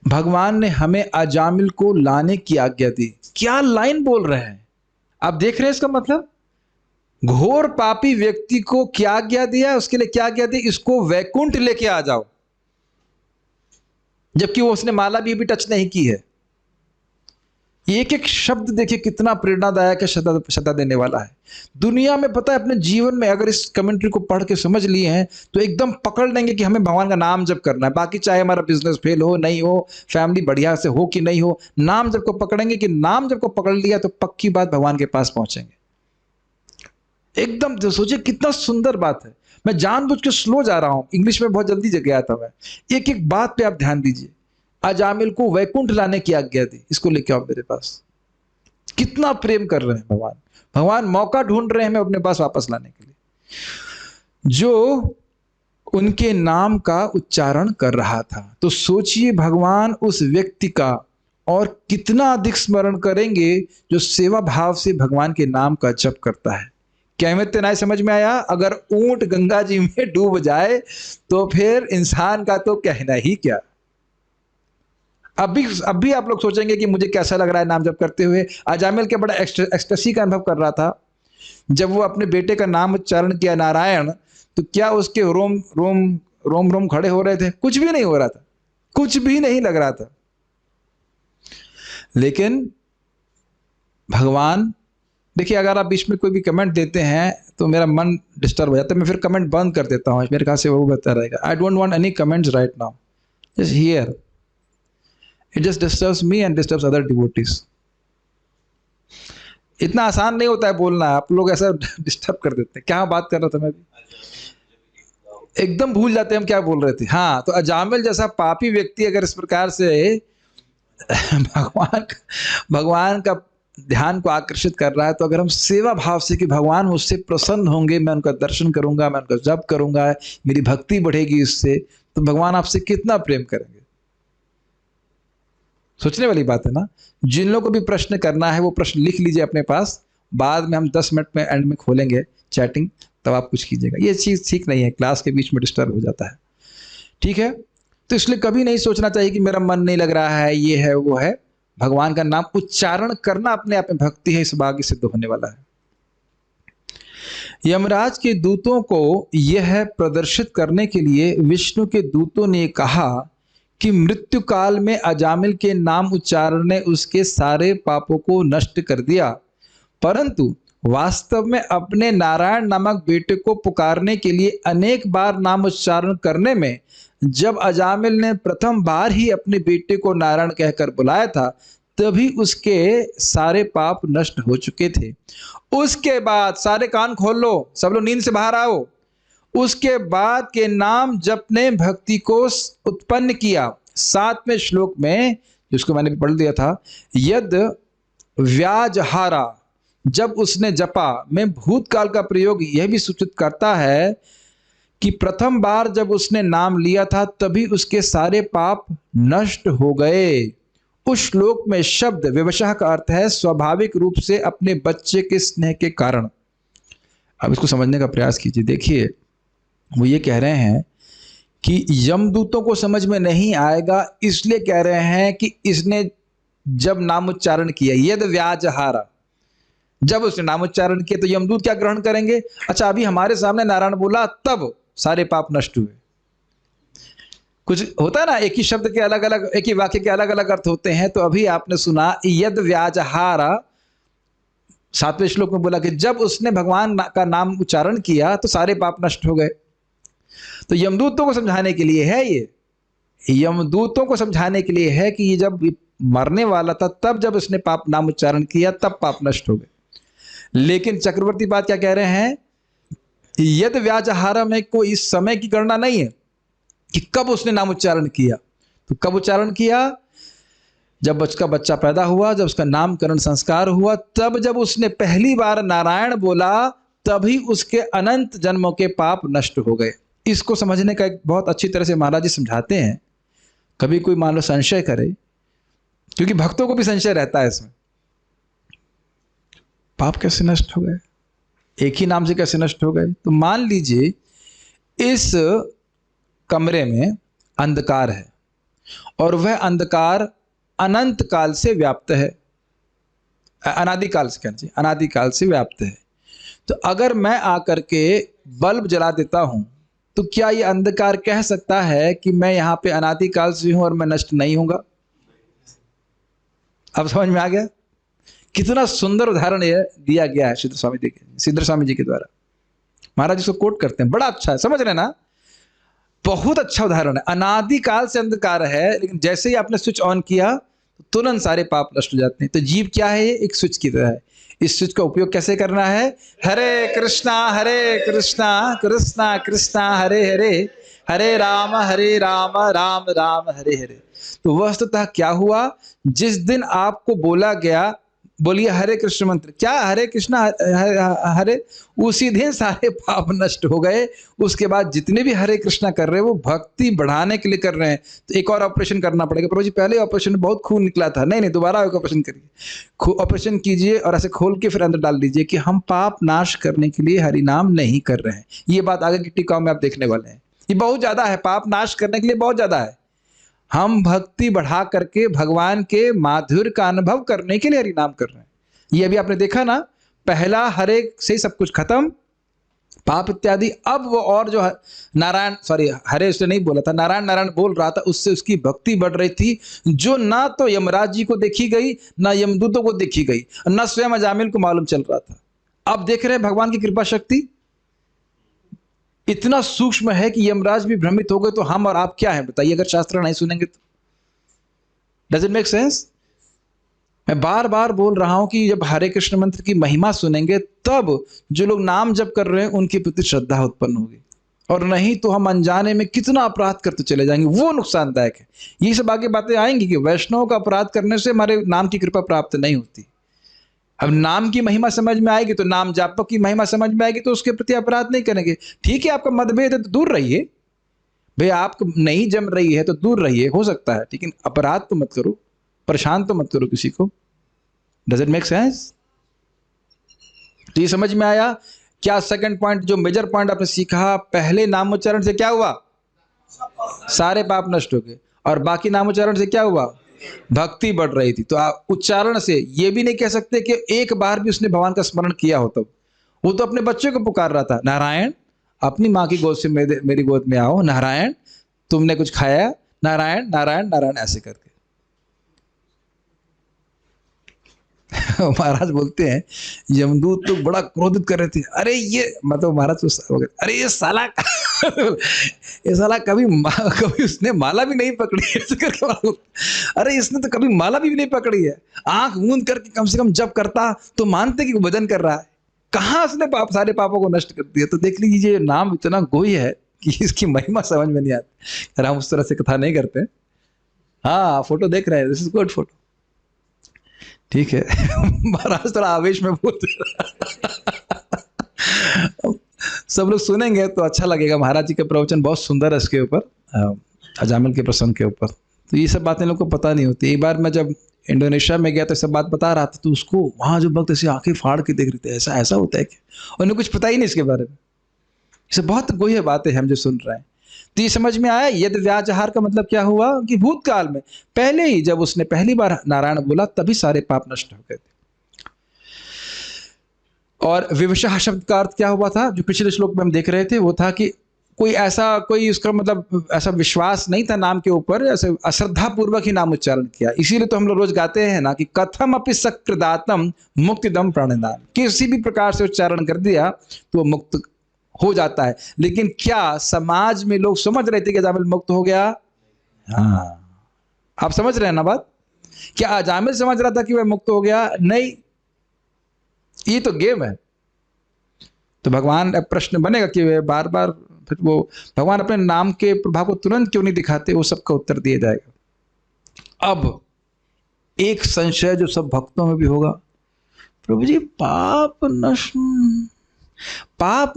भगवान ने हमें अजामिल को लाने की आज्ञा दी। क्या लाइन बोल रहे हैं आप? देख रहे हैं इसका मतलब? घोर पापी व्यक्ति को क्या आज्ञा दिया? उसके लिए क्या आज्ञा दी? इसको वैकुंठ लेके आ जाओ, जबकि वो उसने माला भी टच नहीं की है। एक एक शब्द देखिए कितना प्रेरणादायक है, श्रद्धा देने वाला है। दुनिया में पता है, अपने जीवन में अगर इस कमेंट्री को पढ़ के समझ लिए हैं तो एकदम पकड़ लेंगे कि हमें भगवान का नाम जप करना है। बाकी चाहे हमारा बिजनेस फेल हो नहीं हो, फैमिली बढ़िया से हो कि नहीं हो, नाम जप को पकड़ेंगे कि नाम जप को पकड़ लिया तो पक्की बात भगवान के पास पहुंचेंगे। एकदम जो सोचिए कितना सुंदर बात है। मैं जानबूझ के स्लो जा रहा हूं, इंग्लिश में बहुत जल्दी गया था मैं। एक एक बात पे आप ध्यान दीजिए। अजामिल को वैकुंठ लाने की आज्ञा दी, इसको लेके आओ मेरे पास। कितना प्रेम कर रहे हैं भगवान। भगवान मौका ढूंढ रहे हैं हमें अपने पास वापस लाने के लिए। जो उनके नाम का उच्चारण कर रहा था, तो सोचिए भगवान उस व्यक्ति का और कितना अधिक स्मरण करेंगे जो सेवा भाव से भगवान के नाम का जप करता है। क्या में तेनाई समझ में आया? अगर ऊंट गंगा जी में डूब जाए तो फिर इंसान का तो कहना ही क्या। अब भी आप लोग सोचेंगे कि मुझे कैसा लग रहा है नाम जप करते हुए। अजामिल के बड़ा एक्सटेसी का अनुभव कर रहा था जब वो अपने बेटे का नाम उच्चारण किया नारायण, तो क्या उसके रोम रोम रोम रोम खड़े हो रहे थे? कुछ भी नहीं हो रहा था, कुछ भी नहीं लग रहा था। लेकिन भगवान, देखिए अगर आप बीच में कोई भी कमेंट देते हैं तो मेरा मन डिस्टर्ब हो जाता है, मैं फिर कमेंट बंद कर देता हूँ, मेरे ख्याल से वो बेहतर रहेगा। I don't want any comments right now, just here, it just disturbs me and disturbs other devotees. इतना आसान नहीं होता है बोलना, आप लोग ऐसा डिस्टर्ब कर देते हैं। क्या बात कर रहा था मैं भी, एकदम भूल जाते हैं हम क्या बोल रहे थे। हाँ, तो अजामिल जैसा पापी व्यक्ति अगर इस प्रकार से भगवान का ध्यान को आकर्षित कर रहा है, तो अगर हम सेवा भाव से कि भगवान मुझसे प्रसन्न होंगे, मैं उनका दर्शन करूंगा, मैं उनका जप करूंगा, मेरी भक्ति बढ़ेगी इससे, तो भगवान आपसे कितना प्रेम करेंगे। सोचने वाली बात है ना। जिन लोगों को भी प्रश्न करना है वो प्रश्न लिख लीजिए अपने पास, बाद में हम 10 मिनट में एंड में खोलेंगे चैटिंग, तब आप कुछ कीजिएगा। ये चीज़ ठीक नहीं है, क्लास के बीच में डिस्टर्ब हो जाता है, ठीक है। तो इसलिए कभी नहीं सोचना चाहिए कि मेरा मन नहीं लग रहा है, ये है वो है। भगवान का नाम उच्चारण करना अपने आप में भक्ति है, इस बात सिद्ध होने वाला है। यमराज के दूतों को यह प्रदर्शित करने के लिए विष्णु के दूतों ने कहा कि मृत्यु काल में अजामिल के नाम उच्चारण ने उसके सारे पापों को नष्ट कर दिया, परंतु वास्तव में अपने नारायण नामक बेटे को पुकारने के लिए अनेक बार नाम उच्चारण करने में जब अजामिल ने प्रथम बार ही अपने बेटे को नारायण कहकर बुलाया था, तभी उसके सारे पाप नष्ट हो चुके थे। उसके बाद, सारे कान खोल लो, सब लोग नींद से बाहर आओ, उसके बाद के नाम जप ने भक्ति को उत्पन्न किया। 7वें श्लोक में, जिसको मैंने भी पढ़ दिया था, यद व्याजहारा, जब उसने जपा में भूतकाल का प्रयोग यह भी सूचित करता है कि प्रथम बार जब उसने नाम लिया था तभी उसके सारे पाप नष्ट हो गए। उस श्लोक में शब्द विवशः का अर्थ है स्वाभाविक रूप से अपने बच्चे के स्नेह के कारण। अब इसको समझने का प्रयास कीजिए। देखिए, वो ये कह रहे हैं कि यमदूतों को समझ में नहीं आएगा, इसलिए कह रहे हैं कि इसने जब नाम उच्चारण किया, यद व्याजहारा, जब उसने नाम उच्चारण किया तो यमदूत क्या ग्रहण करेंगे? अच्छा, अभी हमारे सामने नारायण बोला तब सारे पाप नष्ट हुए। कुछ होता है ना, एक ही शब्द के अलग अलग, एक ही वाक्य के अलग अलग अर्थ होते हैं। तो अभी आपने सुना यद व्याजहारा, 7वें श्लोक में बोला कि जब उसने भगवान का नाम उच्चारण किया तो सारे पाप नष्ट हो गए। तो यमदूतों को समझाने के लिए है, ये यमदूतों को समझाने के लिए है कि ये जब मरने वाला था तब जब उसने पाप नाम उच्चारण किया तब पाप नष्ट हो गए। लेकिन चक्रवर्ती बात क्या कह रहे हैं, यद व्याजहारा में कोई इस समय की गणना नहीं है कि कब उसने नाम उच्चारण किया। तो कब उच्चारण किया? जब उसका बच्चा पैदा हुआ, जब उसका नामकरण संस्कार हुआ, तब जब उसने पहली बार नारायण बोला तभी उसके अनंत जन्मों के पाप नष्ट हो गए। इसको समझने का एक बहुत अच्छी तरह से महाराज जी समझाते हैं। कभी कोई मान लो संशय करे, क्योंकि भक्तों को भी संशय रहता है इसमें, पाप कैसे नष्ट हो गए, एक ही नाम से कैसे नष्ट हो गए। तो मान लीजिए इस कमरे में अंधकार है और वह अंधकार अनंत काल से व्याप्त है, अनादिकाल से कहना चाहिए, अनादिकाल से व्याप्त है। तो अगर मैं आकर के बल्ब जला देता हूं तो क्या यह अंधकार कह सकता है कि मैं यहां पे अनादिकाल से हूं और मैं नष्ट नहीं होऊंगा? अब समझ में आ गया? कितना सुंदर उदाहरण यह दिया गया है सिद्ध स्वामी जी के द्वारा। महाराज इसको कोट करते हैं, बड़ा अच्छा है, समझ रहे ना, बहुत अच्छा उदाहरण है। अनादिकाल से अंधकार है, लेकिन जैसे ही आपने स्विच ऑन किया तो तुरंत सारे पाप नष्ट हो जाते हैं। तो जीव क्या है? एक स्विच की तरह है, इस चीज का उपयोग कैसे करना है? हरे कृष्णा कृष्णा कृष्णा हरे हरे, हरे राम राम राम हरे हरे। तो वस्तुतः क्या हुआ, जिस दिन आपको बोला गया बोलिए हरे कृष्ण मंत्र, क्या हरे कृष्णा हरे, उसी दिन सारे पाप नष्ट हो गए। उसके बाद जितने भी हरे कृष्णा कर रहे हैं वो भक्ति बढ़ाने के लिए कर रहे हैं। तो एक और ऑपरेशन करना पड़ेगा। प्रभु जी पहले ऑपरेशन में बहुत खून निकला था, नहीं दोबारा एक ऑपरेशन करिए, ऑपरेशन कीजिए और ऐसे खोल के फिर अंदर डाल दीजिए कि हम पाप नाश करने के लिए हरि नाम नहीं कर रहे हैं। ये बात आगे की टीकाओं में आप देखने वाले हैं। ये बहुत ज्यादा है, पाप नाश करने के लिए बहुत ज्यादा है। हम भक्ति बढ़ा करके भगवान के माधुर्य का अनुभव करने के लिए हरि नाम कर रहे हैं। ये अभी आपने देखा ना, पहला हरे से सब कुछ खत्म, पाप इत्यादि। अब वो और जो नारायण, सॉरी हरे उसने नहीं बोला था, नारायण नारायण बोल रहा था, उससे उसकी भक्ति बढ़ रही थी, जो ना तो यमराज जी को देखी गई, ना यमदूतों को देखी गई, ना स्वयं अजामिल को मालूम चल रहा था। अब देख रहे हैं भगवान की कृपा शक्ति इतना सूक्ष्म है कि यमराज भी भ्रमित हो गए। तो हम और आप क्या हैं बताइए, अगर शास्त्र नहीं सुनेंगे तो? Does it make sense? मैं बार बार बोल रहा हूं कि जब हरे कृष्ण मंत्र की महिमा सुनेंगे तब जो लोग नाम जप कर रहे हैं उनके प्रति श्रद्धा उत्पन्न होगी, और नहीं तो हम अनजाने में कितना अपराध करते चले जाएंगे, वो नुकसानदायक है। ये सब आगे बातें आएंगी कि वैष्णव का अपराध करने से हमारे नाम की कृपा प्राप्त नहीं होती। अब नाम की महिमा समझ में आएगी तो नाम जापक की महिमा समझ में आएगी तो उसके प्रति अपराध नहीं करेंगे। ठीक है, आपका मतभेद है तो दूर रहिए भाई, आपको नहीं जम रही है तो दूर रहिए, हो सकता है, लेकिन अपराध तो मत करो, परेशान तो मत करो किसी को। Does it make sense? तो ये समझ में आया क्या? सेकंड पॉइंट जो मेजर पॉइंट आपने सीखा, पहले नामोच्चारण से क्या हुआ? सारे पाप नष्ट हो गए। और बाकी नामोच्चारण से क्या हुआ? भक्ति बढ़ रही थी। तो उच्चारण से ये भी नहीं कह सकते कि एक बार भी उसने भगवान का स्मरण किया हो। तब वो तो अपने बच्चे को पुकार रहा था, नारायण अपनी माँ की गोद से मेरी गोद में आओ, नारायण तुमने कुछ खाया, नारायण नारायण नारायण, ऐसे करके। महाराज बोलते हैं यमदूत तो बड़ा क्रोधित कर रहे थे, अरे ये मतलब महाराज तो अरे ये साला ये साला कभी उसने माला भी नहीं पकड़ी है। अरे इसने तो कभी माला भी नहीं पकड़ी है, आंख मूंद करके कम से कम जब करता तो मानते कि वो भजन कर रहा है। कहाँ उसने सारे पापों को नष्ट कर दिया। तो देख लीजिए नाम इतना गोई है कि इसकी महिमा समझ में नहीं आती। हम उस तरह से कथा नहीं करते। हाँ फोटो देख रहे हैं, दिस इज गुड फोटो, ठीक है। महाराज थोड़ा आवेश में बोलते सब लोग सुनेंगे तो अच्छा लगेगा। महाराज जी का प्रवचन बहुत सुंदर है इसके ऊपर, अजामिल के प्रसंग के ऊपर। तो ये सब बातें लोग को पता नहीं होती। एक बार मैं जब इंडोनेशिया में गया तो सब बात बता रहा था, तो उसको वहाँ जो भक्त ऐसे आंखें फाड़ के देख रहे थे, ऐसा ऐसा होता है क्या? उन्हें कुछ पता ही नहीं इसके बारे में। इसे बहुत गोई बातें हम जो सुन रहे हैं। तो ये समझ में आया यदि व्याजहार का मतलब क्या हुआ कि भूतकाल में पहले ही जब उसने पहली बार नारायण बोला तभी सारे पाप नष्ट हो गए थे। और विवशः शब्द का अर्थ क्या हुआ था, जो पिछले श्लोक में हम देख रहे थे, वो था कि कोई उसका मतलब ऐसा विश्वास नहीं था नाम के ऊपर, ऐसे अश्रद्धा पूर्वक ही नाम उच्चारण किया। इसीलिए तो हम लोग रोज गाते हैं ना कि कथम अपि सकृदातम मुक्तिदम प्राणदान, किसी भी प्रकार से उच्चारण कर दिया तो वो मुक्त हो जाता है। लेकिन क्या समाज में लोग समझ रहे थे कि अजामिल मुक्त हो गया? हाँ, आप समझ रहे हैं ना बात? क्या अजामिल समझ रहा था कि वह मुक्त हो गया? नहीं, ये तो गेम है। तो भगवान अब प्रश्न बनेगा कि वे बार बार फिर वो भगवान अपने नाम के प्रभाव को तुरंत क्यों नहीं दिखाते, वो सबका उत्तर दिया जाएगा। अब एक संशय जो सब भक्तों में भी होगा, प्रभु जी पाप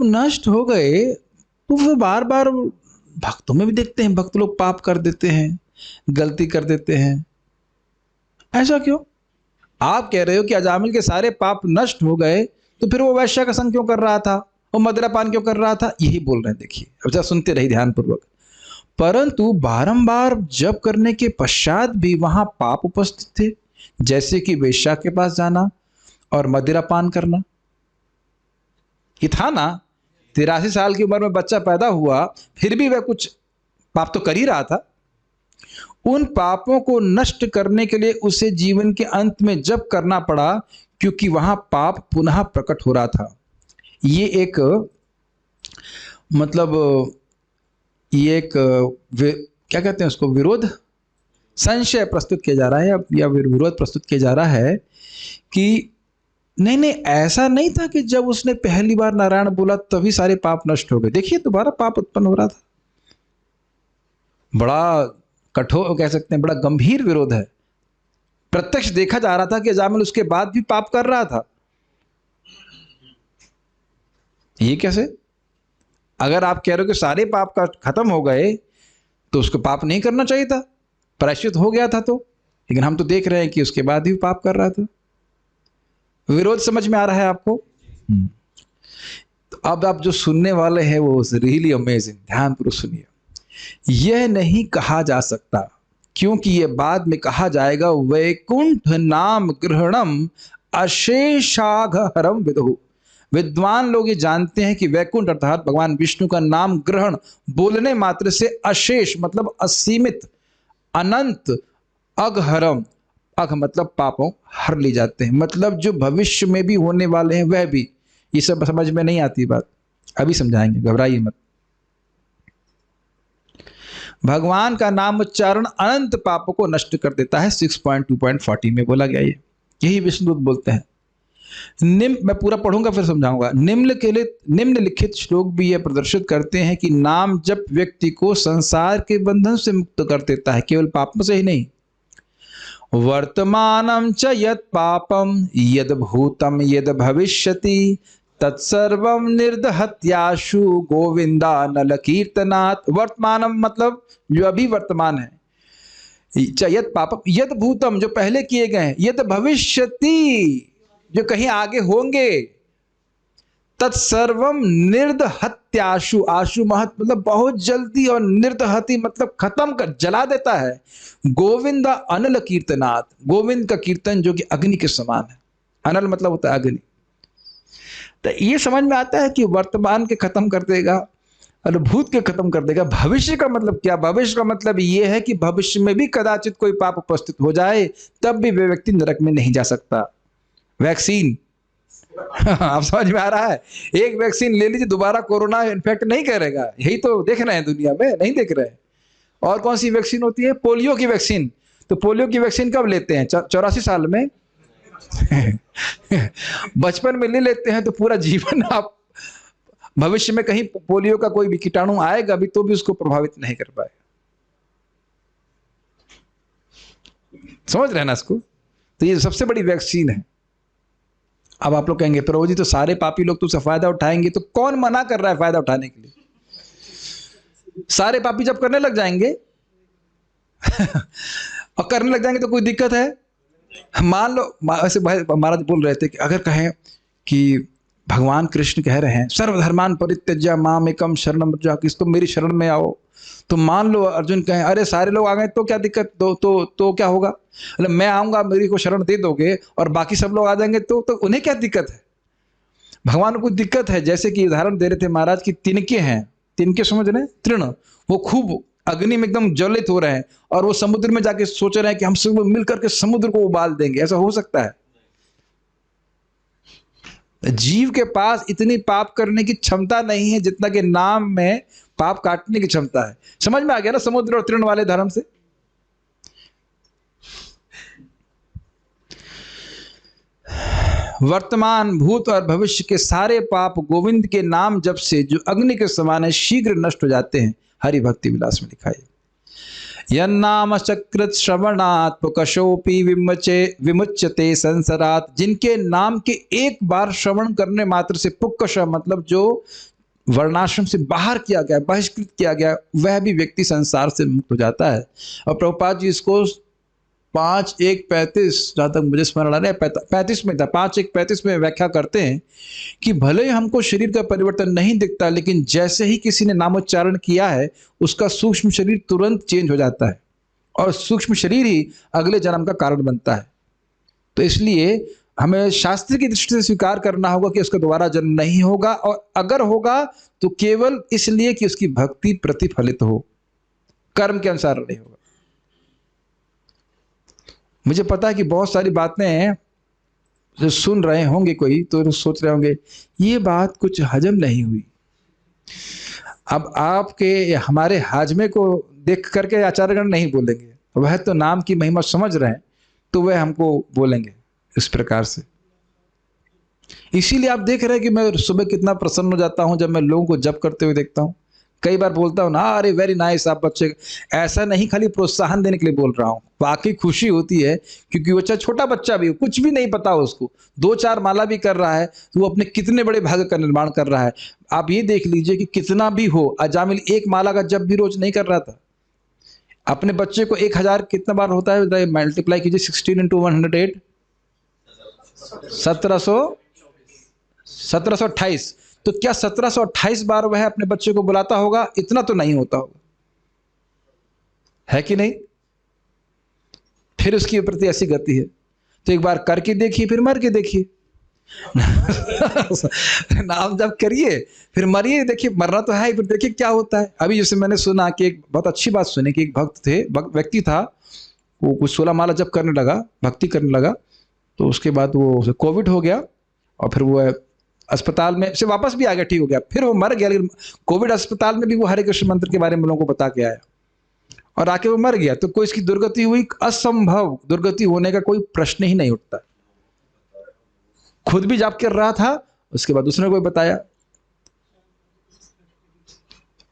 नष्ट हो गए तो फिर बार बार भक्तों में भी देखते हैं भक्त लोग पाप कर देते हैं, गलती कर देते हैं, ऐसा क्यों? आप कह रहे हो कि अजामिल के सारे पाप नष्ट हो गए तो फिर वो वैश्य का संग क्यों कर रहा था, वो मदिरापान क्यों कर रहा था? यही बोल रहे हैं। देखिए अब जरा सुनते रहिए ध्यानपूर्वक। परंतु बारंबार जप करने के पश्चात भी वहां पाप उपस्थित थे, जैसे कि वेश्या के पास जाना और मदिरापान करना। ये था ना, 83 साल की उम्र में बच्चा पैदा हुआ, फिर भी वह कुछ पाप तो कर ही रहा था। उन पापों को नष्ट करने के लिए उसे जीवन के अंत में जप करना पड़ा, क्योंकि वहां पाप पुनः प्रकट हो रहा था। ये एक मतलब क्या कहते हैं उसको, विरोध, संशय प्रस्तुत किया जा रहा है या विरोध प्रस्तुत किया जा रहा है कि नहीं नहीं, ऐसा नहीं था कि जब उसने पहली बार नारायण बोला तभी सारे पाप नष्ट हो गए। देखिए दोबारा पाप उत्पन्न हो रहा था। बड़ा कठोर कह सकते हैं, बड़ा गंभीर विरोध है। प्रत्यक्ष देखा जा रहा था कि अजामिल उसके बाद भी पाप कर रहा था। ये कैसे? अगर आप कह रहे हो कि सारे पाप का खत्म हो गए तो उसको पाप नहीं करना चाहिए था, प्रायश्चित हो गया था तो। लेकिन हम तो देख रहे हैं कि उसके बाद भी पाप कर रहा था। विरोध समझ में आ रहा है आपको? तो अब आप जो सुनने वाले हैं वो रियली अमेजिंग, ध्यानपूर्वक सुनिए। यह नहीं कहा जा सकता, क्योंकि यह बाद में कहा जाएगा, वैकुंठ नाम ग्रहणम अशेषाघहरम विदुः। विद्वान लोग ये जानते हैं कि वैकुंठ अर्थात भगवान विष्णु का नाम ग्रहण बोलने मात्र से अशेष मतलब असीमित, अनंत, अघहरम, अघ मतलब पापों, हर ली जाते हैं। मतलब जो भविष्य में भी होने वाले हैं वह भी। ये सब समझ में नहीं आती बात, अभी समझाएंगे, घबराइए मत। भगवान का नाम उच्चारण अनंत पापों को नष्ट कर देता है। 6.2.40 में बोला गया, यही विष्णुदूत बोलते हैं। मैं पूरा पढ़ूंगा फिर समझाऊंगा। निम्नलिखित श्लोक भी यह प्रदर्शित करते हैं कि नाम जप व्यक्ति को संसार के बंधन से मुक्त कर देता है, केवल पापों से ही नहीं। वर्तमानम च यत् पापम यद भूतम यद भविष्यति तत्सर्वम निर्दहत्याशु गोविंदा नल कीर्तनात्। वर्तमानम मतलब जो अभी वर्तमान है, च यत् पापम यद भूतम जो पहले किए गए हैं, यद भविष्यति जो कहीं आगे होंगे, तत्सर्वम निर्दहत्याशु, आशु महत मतलब बहुत जल्दी, और निर्दहति मतलब खत्म कर, जला देता है। गोविंदा अनल कीर्तनात्, गोविंद का कीर्तन जो कि अग्नि के समान है। अनल मतलब होता है अग्नि। तो ये समझ में आता है कि वर्तमान के खत्म कर देगा और भूत के खत्म कर देगा। भविष्य का मतलब क्या? भविष्य का मतलब ये है कि भविष्य में भी कदाचित कोई पाप उपस्थित हो जाए, तब भी वे व्यक्ति नरक में नहीं जा सकता। वैक्सीन आप समझ में आ रहा है? एक वैक्सीन ले लीजिए, दोबारा कोरोना इन्फेक्ट नहीं करेगा। यही तो देख रहे हैं दुनिया में, नहीं देख रहे हैं? और कौन सी वैक्सीन होती है? पोलियो की वैक्सीन। तो पोलियो की वैक्सीन कब लेते हैं? 84 साल में बचपन में ले लेते हैं तो पूरा जीवन आप, भविष्य में कहीं पोलियो का कोई भी कीटाणु आएगा भी तो भी उसको प्रभावित नहीं कर पाएगा। समझ रहे हैं ना इसको? तो ये सबसे बड़ी वैक्सीन है। अब आप लोग कहेंगे प्रभु जी तो सारे पापी लोग तो उससे फायदा उठाएंगे, तो कौन मना कर रहा है फायदा उठाने के लिए? सारे पापी जब करने लग जाएंगे और करने लग जाएंगे तो कोई दिक्कत है? मान लो ऐसे महाराज बोल रहे थे कि अगर कहें कि भगवान कृष्ण कह रहे हैं सर्वधर्मान परित्यज्य माम एकम शरणम व्रज, किस तो मेरी शरण में आओ, तो मान लो अर्जुन कहें अरे सारे लोग आ गए तो क्या दिक्कत, तो क्या होगा? मतलब मैं आऊंगा, मेरी को शरण दे दोगे और बाकी सब लोग आ जाएंगे तो उन्हें क्या दिक्कत है? भगवान को दिक्कत है। जैसे कि उदाहरण दे रहे थे महाराज की तिनके हैं, तिनके समझ रहे हैं? तृण, वो खूब अग्नि में एकदम ज्वलित हो रहे हैं और वो समुद्र में जाके सोच रहे हैं कि हम सब मिलकर के समुद्र को उबाल देंगे। ऐसा हो सकता है? जीव के पास इतनी पाप करने की क्षमता नहीं है जितना कि नाम में पाप काटने की क्षमता है। समझ में आ गया ना समुद्र और तृण वाले धर्म से? वर्तमान, भूत और भविष्य के सारे पाप गोविंद के नाम जप से जो अग्नि के समान है शीघ्र नष्ट हो जाते हैं। हरि भक्ति विलास में लिखा है, यन्नाम चकृत श्रवणात् पुकशोपि विमुच्यते संसरात्। जिनके नाम के एक बार श्रवण करने मात्र से, पुक्कश मतलब जो वर्णाश्रम से बाहर किया गया, बहिष्कृत किया गया, वह भी व्यक्ति संसार से मुक्त हो जाता है। और प्रभुपाद जी इसको 5.1.35 जहाँ तक मुझे स्मरण आ रहा है 35 में था, 5.1.35 में व्याख्या करते हैं कि भले हमको शरीर का परिवर्तन नहीं दिखता, लेकिन जैसे ही किसी ने नामोच्चारण किया है उसका सूक्ष्म शरीर तुरंत चेंज हो जाता है और सूक्ष्म शरीर ही अगले जन्म का कारण बनता है। तो इसलिए हमें शास्त्र की दृष्टि से स्वीकार करना होगा कि उसका दोबारा जन्म नहीं होगा, और अगर होगा तो केवल इसलिए कि उसकी भक्ति प्रतिफलित हो, कर्म के अनुसार नहीं होगा। मुझे पता है कि बहुत सारी बातें हैं जो सुन रहे होंगे कोई तो सोच रहे होंगे ये बात कुछ हजम नहीं हुई। अब आपके हमारे हाजमे को देख करके आचार्यगण नहीं बोलेंगे, वह तो नाम की महिमा समझ रहे हैं तो वह हमको बोलेंगे इस प्रकार से। इसीलिए आप देख रहे हैं कि मैं सुबह कितना प्रसन्न हो जाता हूं जब मैं लोगों को जप करते हुए देखता हूं। कई बार बोलता हूं ना, अरे वेरी नाइस आप बच्चे, ऐसा नहीं खाली प्रोत्साहन देने के लिए बोल रहा हूं, वाकई खुशी होती है, क्योंकि वो चाहे छोटा बच्चा भी हो, कुछ भी नहीं पता उसको, 2-4 माला भी कर रहा है तो वो अपने कितने बड़े भाग्य का निर्माण कर रहा है। आप ये देख लीजिए कि कितना भी हो, अजामिल 1 माला का जप भी रोज नहीं कर रहा था। अपने बच्चे को 1000 कितना बार होता है, मल्टीप्लाई कीजिए, 16 × 108, 1728। तो क्या 1728 बार वह अपने बच्चे को बुलाता होगा? इतना तो नहीं होता होगा, है कि नहीं? फिर उसके प्रति ऐसी गति है। तो एक बार करके देखिए, फिर मर के देखिए। नाम जब करिए फिर मरिए, देखिए मरना तो है ही, फिर देखिए क्या होता है। अभी जैसे मैंने सुना कि एक बहुत अच्छी बात सुनी कि एक व्यक्ति था, वो कुछ 16 माला जब करने लगा, भक्ति करने लगा, तो उसके बाद वो कोविड हो गया और फिर वो अस्पताल में से वापस भी आ गया, ठीक हो गया, फिर वो मर गया। लेकिन कोविड अस्पताल में भी वो हरे कृष्ण मंत्र के बारे में लोगों को बता के आया और आके वो मर गया। तो कोई इसकी दुर्गति हुई? असंभव, दुर्गति होने का कोई प्रश्न ही नहीं उठता। खुद भी जाप कर रहा था, उसके बाद दूसरे को बताया।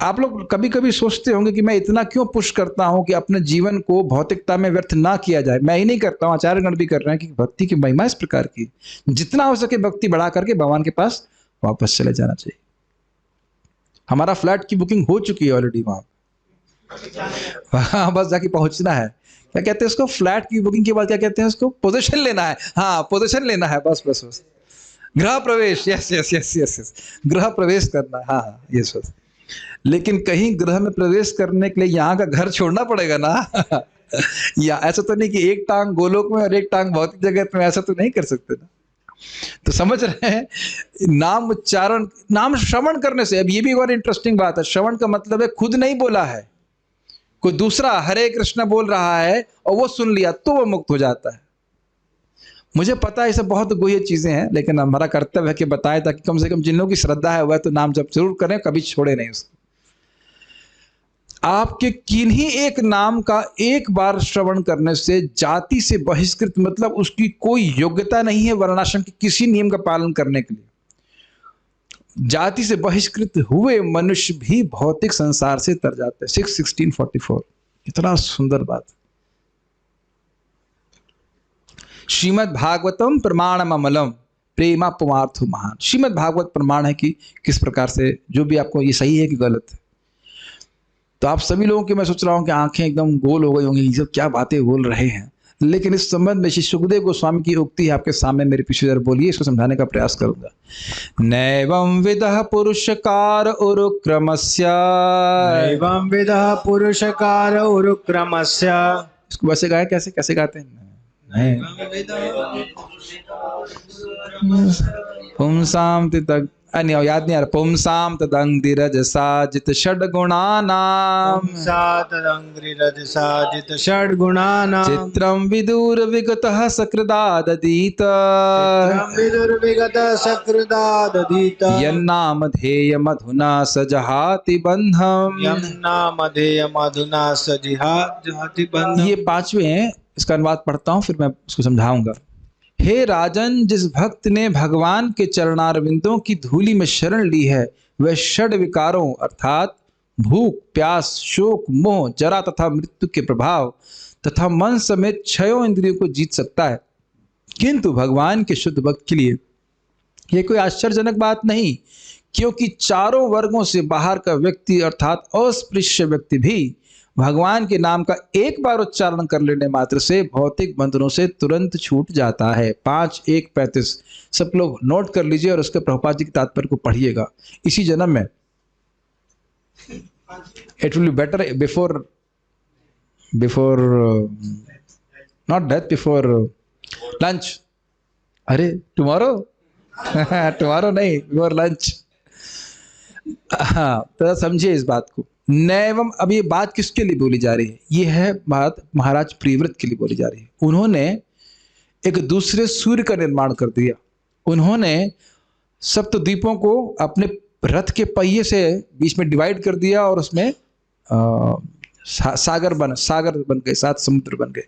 आप लोग कभी कभी सोचते होंगे कि मैं इतना क्यों पुश करता हूं कि अपने जीवन को भौतिकता में व्यर्थ ना किया जाए। मैं ही नहीं करता हूं, आचार्यगण भी कर रहे हैं कि भक्ति की महिमा इस प्रकार की, जितना हो सके भक्ति बढ़ा करके भगवान के पास वापस चले जाना चाहिए। हमारा फ्लैट की बुकिंग हो चुकी है ऑलरेडी, वहां बस जाके पहुंचना है। क्या कहते हैं उसको? फ्लैट की बुकिंग के बाद क्या कहते हैं उसको? पोजीशन लेना है। हाँ, पोजीशन लेना है, बस बस बस। गृह प्रवेश, yes yes yes yes yes, गृह प्रवेश करना है। हाँ यस बस। लेकिन कहीं गृह में प्रवेश करने के लिए यहाँ का घर छोड़ना पड़ेगा ना। या ऐसा तो नहीं कि एक टांग गोलोक में और एक टांग भौतिक जगत में, ऐसा तो नहीं कर सकते ना। तो समझ रहे हैं, नाम उच्चारण, नाम श्रवण करने से, अब ये भी और इंटरेस्टिंग बात है, श्रवण का मतलब है खुद नहीं बोला है, कोई दूसरा हरे कृष्ण बोल रहा है और वो सुन लिया तो वो मुक्त हो जाता है। मुझे पता है ये सब बहुत गुह्य चीजें हैं, लेकिन हमारा कर्तव्य है कि बताएं, ताकि कम से कम जिन लोगों की श्रद्धा है वह तो नाम जप जरूर करें, कभी छोड़े नहीं उसको। आपके किन्हीं एक नाम का एक बार श्रवण करने से जाति से बहिष्कृत, मतलब उसकी कोई योग्यता नहीं है वर्णाश्रम के किसी नियम का पालन करने के लिए, जाति से बहिष्कृत हुए मनुष्य भी भौतिक संसार से तर जाते हैं। 6:16-44, इतना सुंदर बात। श्रीमद् भागवतम प्रमाणम अमलम प्रेमा पुमार्थ महान। श्रीमद् भागवत प्रमाण है कि किस प्रकार से, जो भी आपको ये सही है कि गलत है। तो आप सभी लोगों की मैं सोच रहा हूं कि आंखें एकदम गोल हो गई होंगी, ये सब क्या बातें बोल रहे हैं। लेकिन इस संबंध में श्री सुखदेव गोस्वामी की उक्ति है आपके सामने, मेरे पीछे जरा बोलिए, इसको समझाने का प्रयास करूंगा। नैवं विदः पुरुषकार उरुक्रमस्य, एवं विदः पुरुषकार उरुक्रमस्य। इसको वैसे गाए, कैसे कैसे गाते हैं? पुंसाम तद, याद नहीं आ रहा, पुंसाम तदंगिरजसाजित षड्गुणानां, तदंगिरजसाजित षड्गुणानां, चित्रं विदुर विगतः सकृदाददीत, विदुर्विगतः सकृदादधीत, यन्नामधेयमधुना स जहाति बन्धम्। यन्नामधेयमधुना स जहाति बन्धम्। ये 5वें हैं, इसका अनुवाद पढ़ता हूं फिर मैं उसको समझाऊंगा। हे राजन, जिस भक्त ने भगवान के चरणारविंदों की धूलि में शरण ली है, वह षड विकारों अर्थात भूख, प्यास, शोक, मोह, जरा तथा मृत्यु के प्रभाव तथा मन समेत 6 इंद्रियों को जीत सकता है। किंतु भगवान के शुद्ध भक्त के लिए यह कोई आश्चर्यजनक बात नहीं, क्योंकि चारों वर्गों से बाहर का व्यक्ति अर्थात अस्पृश्य व्यक्ति भी भगवान के नाम का एक बार उच्चारण कर लेने मात्र से भौतिक बंधनों से तुरंत छूट जाता है। 5:1-35 सब लोग नोट कर लीजिए और उसके प्रभुपाद जी के तात्पर्य को पढ़िएगा इसी जन्म में। It will be better before not death, before lunch. अरे टुमारो टुमारो नहीं, बिफोर लंच। हाँ, तो समझिए इस बात को। नैवम, अब ये बात किसके लिए बोली जा रही है? ये है बात महाराज प्रियव्रत के लिए बोली जा रही है। उन्होंने एक दूसरे सूर्य का निर्माण कर दिया। उन्होंने सप्तद्वीपों को अपने रथ के पहिए से बीच में डिवाइड कर दिया और उसमें सागर बन गए, 7 समुद्र बन गए।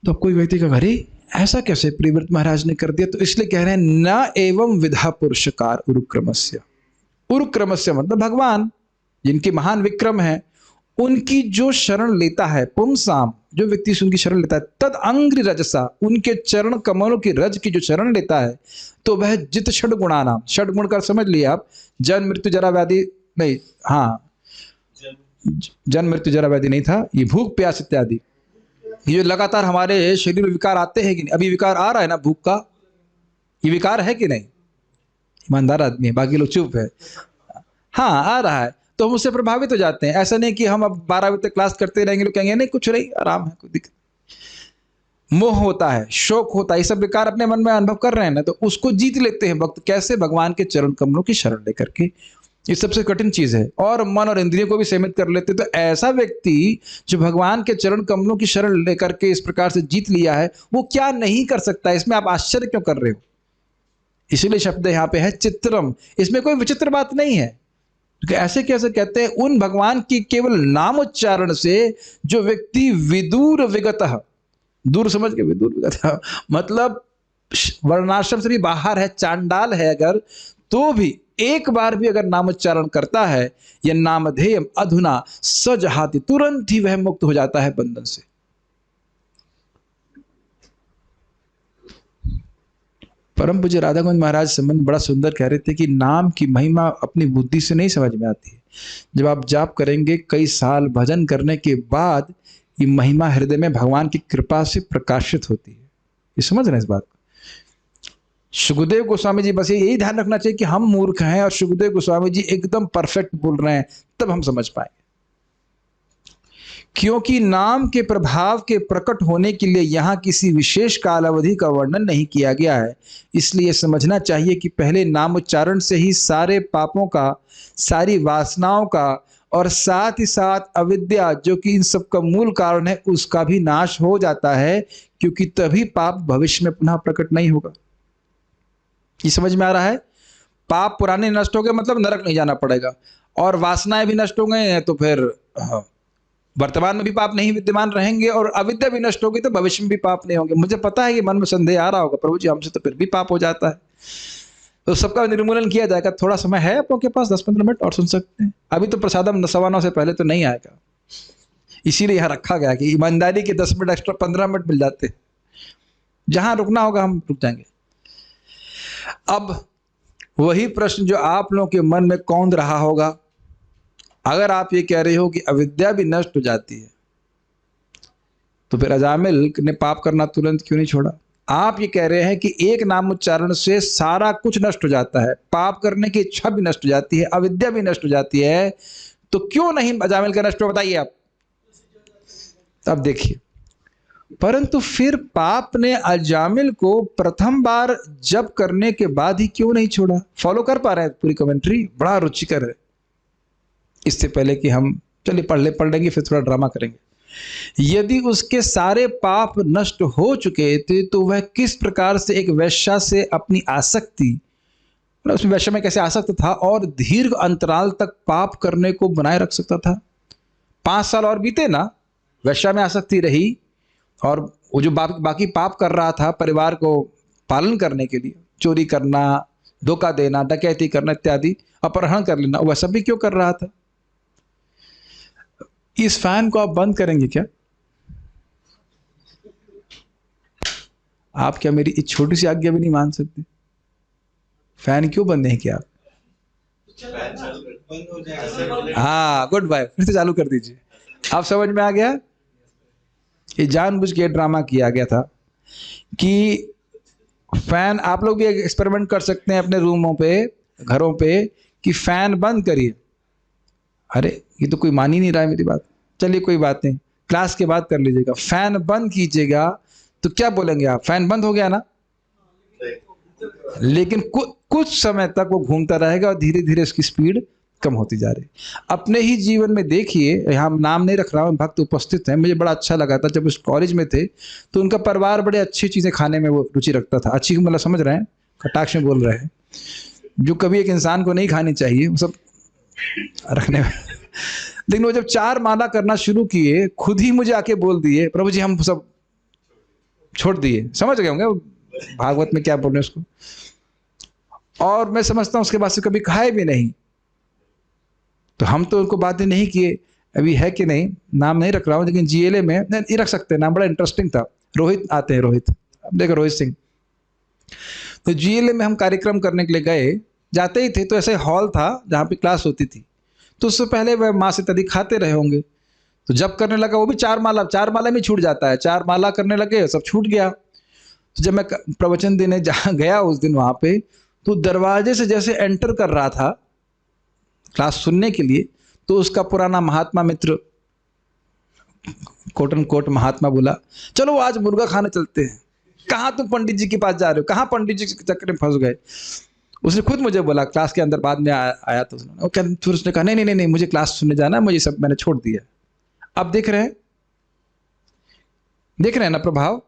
तो कोई व्यक्ति का, अरे ऐसा कैसे प्रियव्रत महाराज ने कर दिया? तो इसलिए कह रहे हैं न एवं विधा पुरुषकार उरुक्रमस्य। उरुक्रमस्य मतलब भगवान जिनके महान विक्रम है, उनकी जो शरण लेता है, पुंसाम जो व्यक्ति उनकी शरण लेता है, तद अंग्रि रजसा उनके चरण कमलों की रज की जो शरण लेता है, तो वह जित षड गुणा नाम, षड गुण कर समझ लिया आप, जन्म मृत्यु जरा व्याधि नहीं, हाँ जन्म मृत्यु जरा व्याधि नहीं था, ये भूख प्यास इत्यादि, ये लगातार हमारे शरीर में विकार आते हैं कि नहीं? अभी विकार आ रहा है ना भूख का, ये विकार है कि नहीं? ईमानदार आदमी है, बाकी लोग चुप है। हाँ आ रहा है, तो हम उससे प्रभावित हो जाते हैं। ऐसा नहीं कि हम अब 12 बजे तक क्लास करते रहेंगे, लोग कहेंगे नहीं कुछ नहीं आराम है, कोई दिक्कत। मोह होता है, शोक होता है, ये सब विकार अपने मन में अनुभव कर रहे हैं ना, तो उसको जीत लेते हैं भक्त। कैसे? भगवान के चरण कमलों की शरण लेकर के। ये सबसे कठिन चीज है, और मन और इंद्रियों को भी सीमित कर लेते। तो ऐसा व्यक्ति जो भगवान के चरण कमलों की शरण लेकर के इस प्रकार से जीत लिया है, वो क्या नहीं कर सकता? इसमें आप आश्चर्य क्यों कर रहे हो? इसीलिए शब्द यहाँ पे है चित्रम, इसमें कोई विचित्र बात नहीं है। ऐसे कैसे कहते हैं? उन भगवान की केवल नाम उच्चारण से जो व्यक्ति विदूर विगतः, दूर समझ के विदूर विगतः मतलब वर्णाश्रम से भी बाहर है, चांडाल है अगर, तो भी एक बार भी अगर नाम उच्चारण करता है, यह नामधेयम अधुना सजहाति, तुरंत ही वह मुक्त हो जाता है बंधन से। परम पूज्य राधा गोविंद महाराज संबंध बड़ा सुंदर कह रहे थे कि नाम की महिमा अपनी बुद्धि से नहीं समझ में आती है। जब आप जाप करेंगे, कई साल भजन करने के बाद ये महिमा हृदय में भगवान की कृपा से प्रकाशित होती है। ये समझ रहे हैं इस बात को? सुखदेव गोस्वामी जी, बस यही ध्यान रखना चाहिए कि हम मूर्ख हैं और सुखदेव गोस्वामी जी एकदम परफेक्ट बोल रहे हैं, तब हम समझ पाएंगे। क्योंकि नाम के प्रभाव के प्रकट होने के लिए यहाँ किसी विशेष कालावधि का वर्णन नहीं किया गया है। इसलिए समझना चाहिए कि पहले नाम उच्चारण से ही सारे पापों का, सारी वासनाओं का और साथ ही साथ अविद्या जो कि इन सब का मूल कारण है, उसका भी नाश हो जाता है, क्योंकि तभी पाप भविष्य में पुनः प्रकट नहीं होगा। ये समझ में आ रहा है? पाप पुराने नष्ट हो गए मतलब नरक नहीं जाना पड़ेगा, और वासनाएं भी नष्ट हो गए हैं तो फिर वर्तमान में भी पाप नहीं विद्यमान रहेंगे, और अविद्या भी नष्ट होगी तो भविष्य में भी पाप नहीं होंगे। मुझे पता है कि मन में संदेह आ रहा होगा, प्रभु जी हमसे तो फिर भी पाप हो जाता है, तो सबका निर्मूलन किया जाएगा। थोड़ा समय है आप लोगों के पास, 10-15 मिनट और सुन सकते हैं। अभी तो प्रसादम 9:15 से पहले तो नहीं आएगा, इसीलिए यहाँ रखा गया कि ईमानदारी के 10 मिनट एक्स्ट्रा 15 मिनट मिल जाते हैं। जहां रुकना होगा हम रुक जाएंगे। अब वही प्रश्न जो आप लोगों के मन में कौंध रहा होगा, अगर आप ये कह रहे हो कि अविद्या भी नष्ट हो जाती है, तो फिर अजामिल ने पाप करना तुरंत क्यों नहीं छोड़ा? आप ये कह रहे हैं कि एक नाम उच्चारण से सारा कुछ नष्ट हो जाता है, पाप करने की इच्छा भी नष्ट हो जाती है, अविद्या भी नष्ट हो जाती है, तो क्यों नहीं अजामिल का नष्ट हो? बताइए आप। अब देखिए, परंतु फिर पाप ने अजामिल को प्रथम बार जप करने के बाद ही क्यों नहीं छोड़ा? फॉलो कर पा रहे हैं पूरी कमेंट्री? बड़ा रुचिकर है। इससे पहले कि हम चलिए पढ़ लेंगे, फिर थोड़ा ड्रामा करेंगे। यदि उसके सारे पाप नष्ट हो चुके थे, तो वह किस प्रकार से एक वैश्या से अपनी आसक्ति, उस वैश्या में कैसे आसक्त था और दीर्घ अंतराल तक पाप करने को बनाए रख सकता था? 5 साल और बीते ना, वैश्या में आसक्ति रही, और वो जो बाकी पाप कर रहा था परिवार को पालन करने के लिए, चोरी करना, धोखा देना, डकैती करना इत्यादि, अपहरण कर लेना, वह सब भी क्यों कर रहा था? इस फैन को आप बंद करेंगे क्या? आप क्या मेरी इस छोटी सी आज्ञा भी नहीं मान सकते? फैन क्यों बंद नहीं किया आप? हाँ गुड बाय, फिर से चालू कर दीजिए। आप समझ में आ गया? ये जानबूझ के ड्रामा किया गया था कि फैन, आप लोग भी एक्सपेरिमेंट कर सकते हैं अपने रूमों पे, घरों पे, कि फैन बंद करिए। अरे ये तो कोई मान ही नहीं रहा है मेरी बात। चलिए कोई बात नहीं, क्लास के बाद कर लीजिएगा। फैन बंद कीजिएगा तो क्या बोलेंगे आप? फैन बंद हो गया ना? लेकिन कुछ समय तक वो घूमता रहेगा और धीरे धीरे उसकी स्पीड कम होती जा रही। अपने ही जीवन में देखिए, यहाँ नाम नहीं रख रहा हूँ, भक्त उपस्थित हैं, मुझे बड़ा अच्छा लगा था जब उस कॉलेज में थे तो उनका परिवार बड़े अच्छी चीज़ें खाने में वो रुचि रखता था। अच्छी मतलब समझ रहे हैं, कटाक्ष में बोल रहे हैं, जो कभी एक इंसान को नहीं खानी चाहिए वो सब रखने में। लेकिन वो जब 4 माला करना शुरू किए, खुद ही मुझे आके बोल दिए, प्रभु जी हम सब छोड़ दिए, समझ गए होंगे भागवत में क्या बोल रहे हैं उसको। और मैं समझता हूं उसके बाद से कभी खाए भी नहीं। तो हम तो उनको बातें नहीं किए, अभी है कि नहीं नाम नहीं रख रहा हूं, लेकिन जीएलए में नहीं रख सकते नाम, बड़ा इंटरेस्टिंग था। रोहित आते हैं, रोहित, अब देखो रोहित सिंह। तो जीएलए में हम कार्यक्रम करने के लिए गए, जाते ही थे तो ऐसे हॉल था जहाँ पे क्लास होती थी। तो उससे पहले वह मांस इत्यादि खाते रहे होंगे, तो जब करने लगा वो भी चार माला में छूट जाता है, 4 माला करने लगे, सब छूट गया। तो जब मैं प्रवचन देने जहाँ गया उस दिन वहाँ पे, तो दरवाजे से जैसे एंटर कर रहा था क्लास सुनने के लिए, तो उसका पुराना महात्मा मित्र, कोट एंड कोट महात्मा, बोला चलो आज मुर्गा खाने चलते हैं। कहाँ तुम पंडित जी के पास जा रहे हो, कहाँ पंडित जी के चक्कर में फंस गए। उसने खुद मुझे बोला क्लास के अंदर, बाद में आया तो फिर उसने कहा नहीं नहीं नहीं, मुझे क्लास सुनने जाना है, मुझे सब मैंने छोड़ दिया। अब देख रहे हैं ना प्रभाव।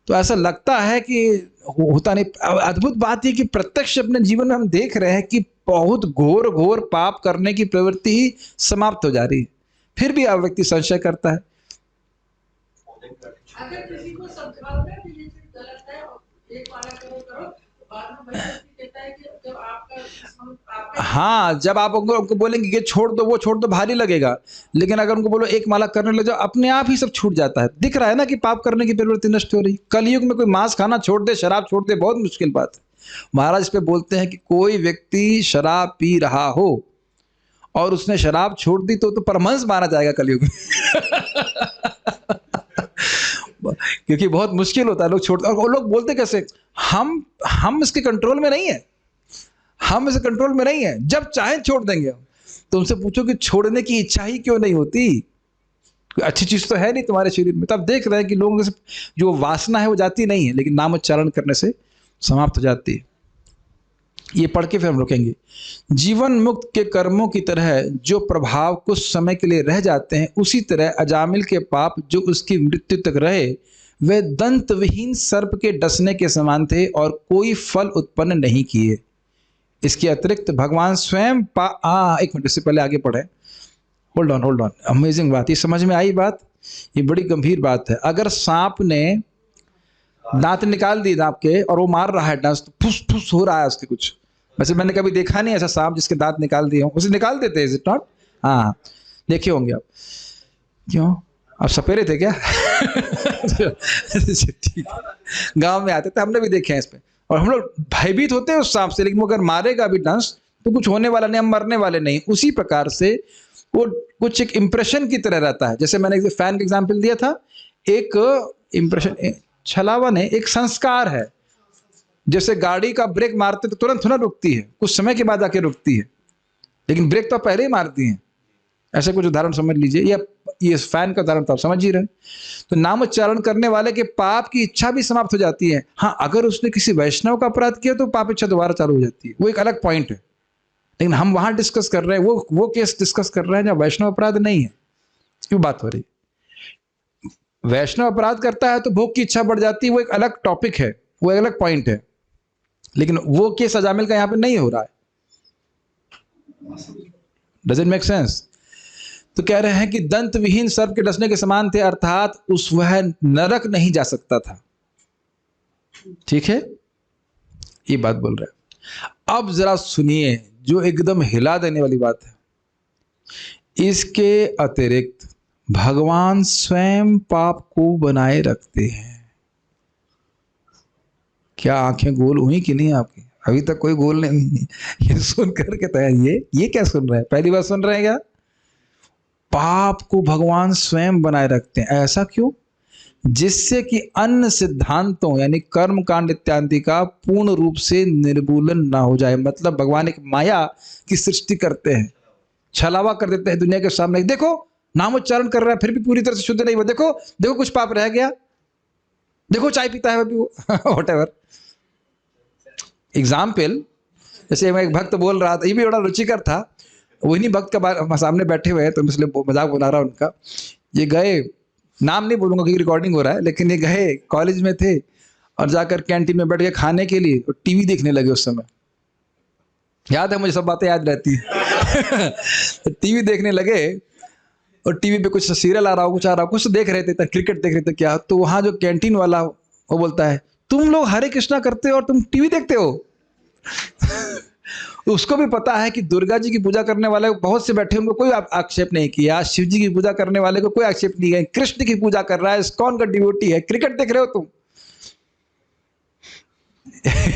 तो ऐसा लगता है कि होता नहीं। अद्भुत बात है कि प्रत्यक्ष अपने जीवन में हम देख रहे हैं कि बहुत घोर घोर पाप करने की प्रवृत्ति ही समाप्त हो जा रही है, फिर भी अब व्यक्ति संशय करता है। अगर किसी को समझाओ ना कि ये चीज गलत है और एक वाला करो तो बाद में वही व्यक्ति कहता है कि जब आपका हाँ, जब आप उनको बोलेंगे कि छोड़ दो, वो छोड़ दो, भारी लगेगा। लेकिन अगर उनको बोलो एक माला करने लग जाओ, अपने आप ही सब छूट जाता है। दिख रहा है ना कि पाप करने की प्रवृत्ति नष्ट हो रही। कलयुग में कोई मांस खाना छोड़ दे, शराब छोड़ दे, बहुत मुश्किल बात है। महाराज इस पे बोलते हैं कि कोई व्यक्ति शराब पी रहा हो और उसने शराब छोड़ दी तो परमहंस माना जाएगा कलयुग में। क्योंकि बहुत मुश्किल होता है लोग छोड़ते। और लोग बोलते कैसे, हम इसके कंट्रोल में नहीं है, हम इसे कंट्रोल में नहीं है, जब चाहे छोड़ देंगे। तो उनसे पूछो कि छोड़ने की इच्छा ही क्यों नहीं होती, अच्छी चीज तो है नहीं तुम्हारे शरीर में। तब देख रहे हैं कि लोगों से जो वासना है वो जाती नहीं है, लेकिन नामोच्चारण करने से समाप्त हो जाती है। ये पढ़ के फिर हम रुकेंगे। जीवन मुक्त के कर्मों की तरह जो प्रभाव कुछ समय के लिए रह जाते हैं, उसी तरह अजामिल के पाप जो उसकी मृत्यु तक रहे, वे दंत विहीन सर्प के डसने के समान थे और कोई फल उत्पन्न नहीं किए। इसके अतिरिक्त भगवान स्वयं एक मिनट, इससे पहले आगे पढ़े। होल्ड ऑन, अमेजिंग बात, ये समझ में आई बात, ये बड़ी गंभीर बात है। अगर सांप ने दांत निकाल दिए दांत के और वो मार रहा है डांस, तो फुस फुस हो रहा है उसके कुछ। वैसे मैंने कभी देखा नहीं ऐसा सांप जिसके दांत निकाल दिए हों, उसे निकाल देते हैं, इज इट नॉट? हाँ, देखे होंगे आप। क्यों, आप सपेरे थे क्या? ठीक, गांव में आते थे, हमने भी देखे हैं इस पे। और हम लोग भयभीत होते हैं उस सांप से, लेकिन वो अगर मारेगा भी डांस तो कुछ होने वाला नहीं, हम मरने वाले नहीं। उसी प्रकार से वो कुछ एक इंप्रेशन की तरह रहता है। जैसे मैंने फैन का एग्जाम्पल दिया था, एक इंप्रेशन, छलावा ने एक संस्कार है। जैसे गाड़ी का ब्रेक मारते तो तुरंत थोड़ा रुकती है, कुछ समय के बाद आके रुकती है, लेकिन ब्रेक तो पहले ही मारती है। ऐसे कुछ उदाहरण समझ लीजिए, या ये फैन का उदाहरण तो आप समझ ही रहे। तो नाम उच्चारण करने वाले के पाप की इच्छा भी समाप्त हो जाती है। हाँ, अगर उसने किसी वैष्णव का अपराध किया तो पाप इच्छा दोबारा चालू हो जाती है, वो एक अलग पॉइंट है। लेकिन हम वहां डिस्कस कर रहे हैं, वो केस डिस्कस कर रहे हैं जहाँ वैष्णव अपराध नहीं है। क्यों बात हो रही, वैष्णव अपराध करता है तो भोग की इच्छा बढ़ जाती है, वो एक अलग टॉपिक है, वो एक अलग पॉइंट है। लेकिन वो केस अजामिल का यहाँ पे नहीं हो रहा है। Doesn't make sense? तो कह रहे हैं कि दंत विहीन सर्प के डसने के समान थे, अर्थात वह नरक नहीं जा सकता था। ठीक है, ये बात बोल रहे हैं। अब जरा सुनिए जो एकदम हिला देने वाली बात है। इसके अतिरिक्त भगवान स्वयं पाप को बनाए रखते हैं। क्या आंखें गोल हुई कि नहीं आपकी? अभी तक कोई गोल नहीं हुई। ये सुन करके तो ये क्या सुन रहे हैं, पहली बार सुन रहे हैं क्या? पाप को भगवान स्वयं बनाए रखते हैं। ऐसा क्यों? जिससे कि अन्य सिद्धांतों यानी कर्म कांड इत्यादि का पूर्ण रूप से निर्मूलन ना हो जाए। मतलब भगवान एक माया की सृष्टि करते हैं, छलावा कर देते हैं दुनिया के सामने। देखो नामोच्चारण कर रहा है फिर भी पूरी तरह से शुद्ध नहीं हुआ, देखो देखो कुछ पाप रह गया, देखो चाय पीता है अभी वो व्हाटएवर। एग्जाम्पल, जैसे मैं एक भक्त बोल रहा था, ये भी बड़ा रुचिकर था, वही भक्त का सामने बैठे हुए हैं तो इसलिए मजाक बना रहा उनका। ये गए, नाम नहीं बोलूंगा क्योंकि रिकॉर्डिंग हो रहा है, लेकिन ये गए कॉलेज में थे और जाकर कैंटीन में बैठ के खाने के लिए और टीवी देखने लगे। उस समय याद है मुझे, सब बातें याद रहती है। टीवी देखने लगे और टीवी पे कुछ सीरियल आ रहा हो, कुछ आ रहा हो, कुछ देख रहे थे, क्रिकेट देख रहे थे क्या, तो वहां जो कैंटीन वाला वो बोलता है, तुम लोग हरे कृष्णा करते हो और तुम टीवी देखते हो। उसको भी पता है कि दुर्गा जी की पूजा करने वाले बहुत से बैठे, उनको कोई आक्षेप नहीं किया, शिव जी की पूजा करने वाले को कोई आक्षेप नहीं है, कृष्ण की पूजा कर रहा है, इस्कॉन का डिवोटी है, क्रिकेट देख रहे हो तुम।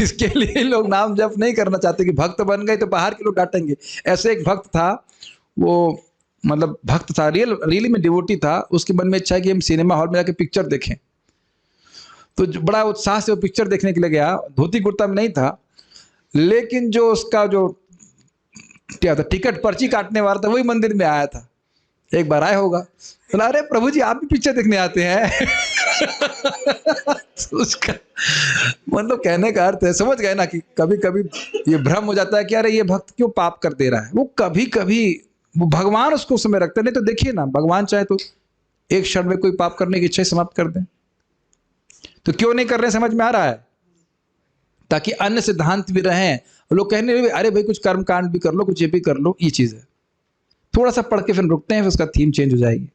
इसके लिए लोग नाम जप नहीं करना चाहते कि भक्त बन गए तो बाहर के लोग डांटेंगे। ऐसे एक भक्त था, वो मतलब भक्त था, रियली में डिवोटी था, उसके मन में इच्छा है कि हम सिनेमा हॉल में जाके पिक्चर देखें। तो बड़ा उत्साह से वो पिक्चर देखने के लिए गया, धोती कुर्ता में नहीं था, लेकिन जो उसका जो क्या था, टिकट पर्ची काटने वाला था, वही मंदिर में आया था। एक बार आया होगा, बोला अरे प्रभु जी आप भी पिक्चर देखने आते हैं। तो उसका मतलब कहने का अर्थ है, समझ गए ना, कि कभी कभी ये भ्रम हो जाता है कि अरे ये भक्त क्यों पाप कर दे रहा है। वो कभी कभी वो भगवान उसको समय रखते, नहीं तो देखिए ना, भगवान चाहे तो एक क्षण में कोई पाप करने की इच्छा समाप्त कर दें, तो क्यों नहीं कर रहे, समझ में आ रहा है, ताकि अन्य सिद्धांत भी रहें। लोग कहने लगे अरे भाई कुछ कर्म कांड भी कर लो, कुछ ये भी कर लो, ये चीज है। थोड़ा सा पढ़ के फिर रुकते हैं, फिर उसका थीम चेंज हो जाएगी।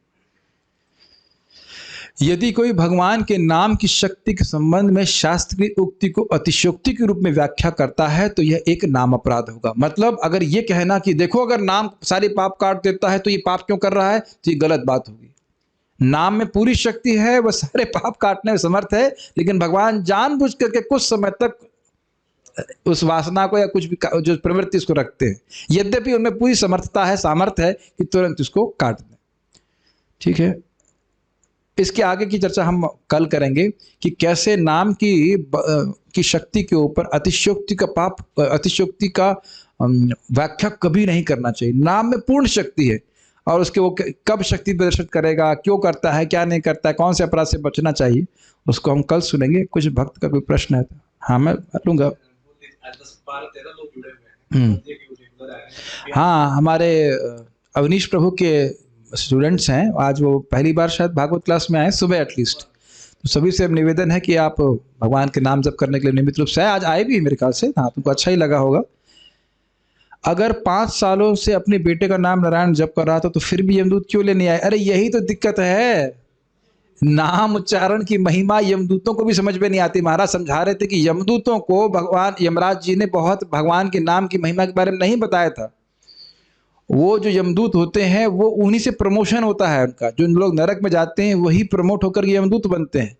यदि कोई भगवान के नाम की शक्ति के संबंध में शास्त्र की उक्ति को अतिशयोक्ति के रूप में व्याख्या करता है तो यह एक नाम अपराध होगा। मतलब अगर ये कहना कि देखो अगर नाम सारे पाप काट देता है तो ये पाप क्यों कर रहा है, तो ये गलत बात होगी। नाम में पूरी शक्ति है, वह सारे पाप काटने में समर्थ है, लेकिन भगवान जानबूझ करके कुछ समय तक उस वासना को या कुछ भी जो प्रवृत्ति उसको रखते हैं, यद्यपि उनमें पूरी समर्थता है, सामर्थ्य है कि तुरंत उसको काट दें। ठीक है, इसके आगे की चर्चा हम कल करेंगे कि कैसे नाम की शक्ति के ऊपर अतिशयोक्ति का व्याख्या कभी नहीं करना चाहिए। नाम में पूर्ण शक्ति है, और उसके वो कब शक्ति प्रदर्शित करेगा, क्यों करता है, क्या नहीं करता है, कौन से अपराध से बचना चाहिए, उसको हम कल सुनेंगे। कुछ भक्त का कोई प्रश्न है तो हाँ मैं लूंगा। हाँ, हमारे अवनीश प्रभु के स्टूडेंट्स हैं, आज वो पहली बार शायद भागवत क्लास में आए सुबह एटलीस्ट, तो सभी से निवेदन है कि आप भगवान के नाम जप करने के लिए नियमित रूप से आए। आज आए भी मेरे ख्याल से, हाँ तुमको अच्छा ही लगा होगा। अगर 5 सालों से अपने बेटे का नाम नारायण जप कर रहा था तो फिर भी यमदूत क्यों लेने आए? अरे यही तो दिक्कत है, नाम उच्चारण की महिमा यमदूतों को भी समझ में नहीं आती। महाराज समझा रहे थे कि यमदूतों को भगवान यमराज जी ने बहुत भगवान के नाम की महिमा के बारे में नहीं बताया था। वो जो यमदूत होते हैं वो उन्हीं से प्रमोशन होता है उनका, जो लोग नरक में जाते हैं वही प्रमोट होकर यमदूत बनते हैं।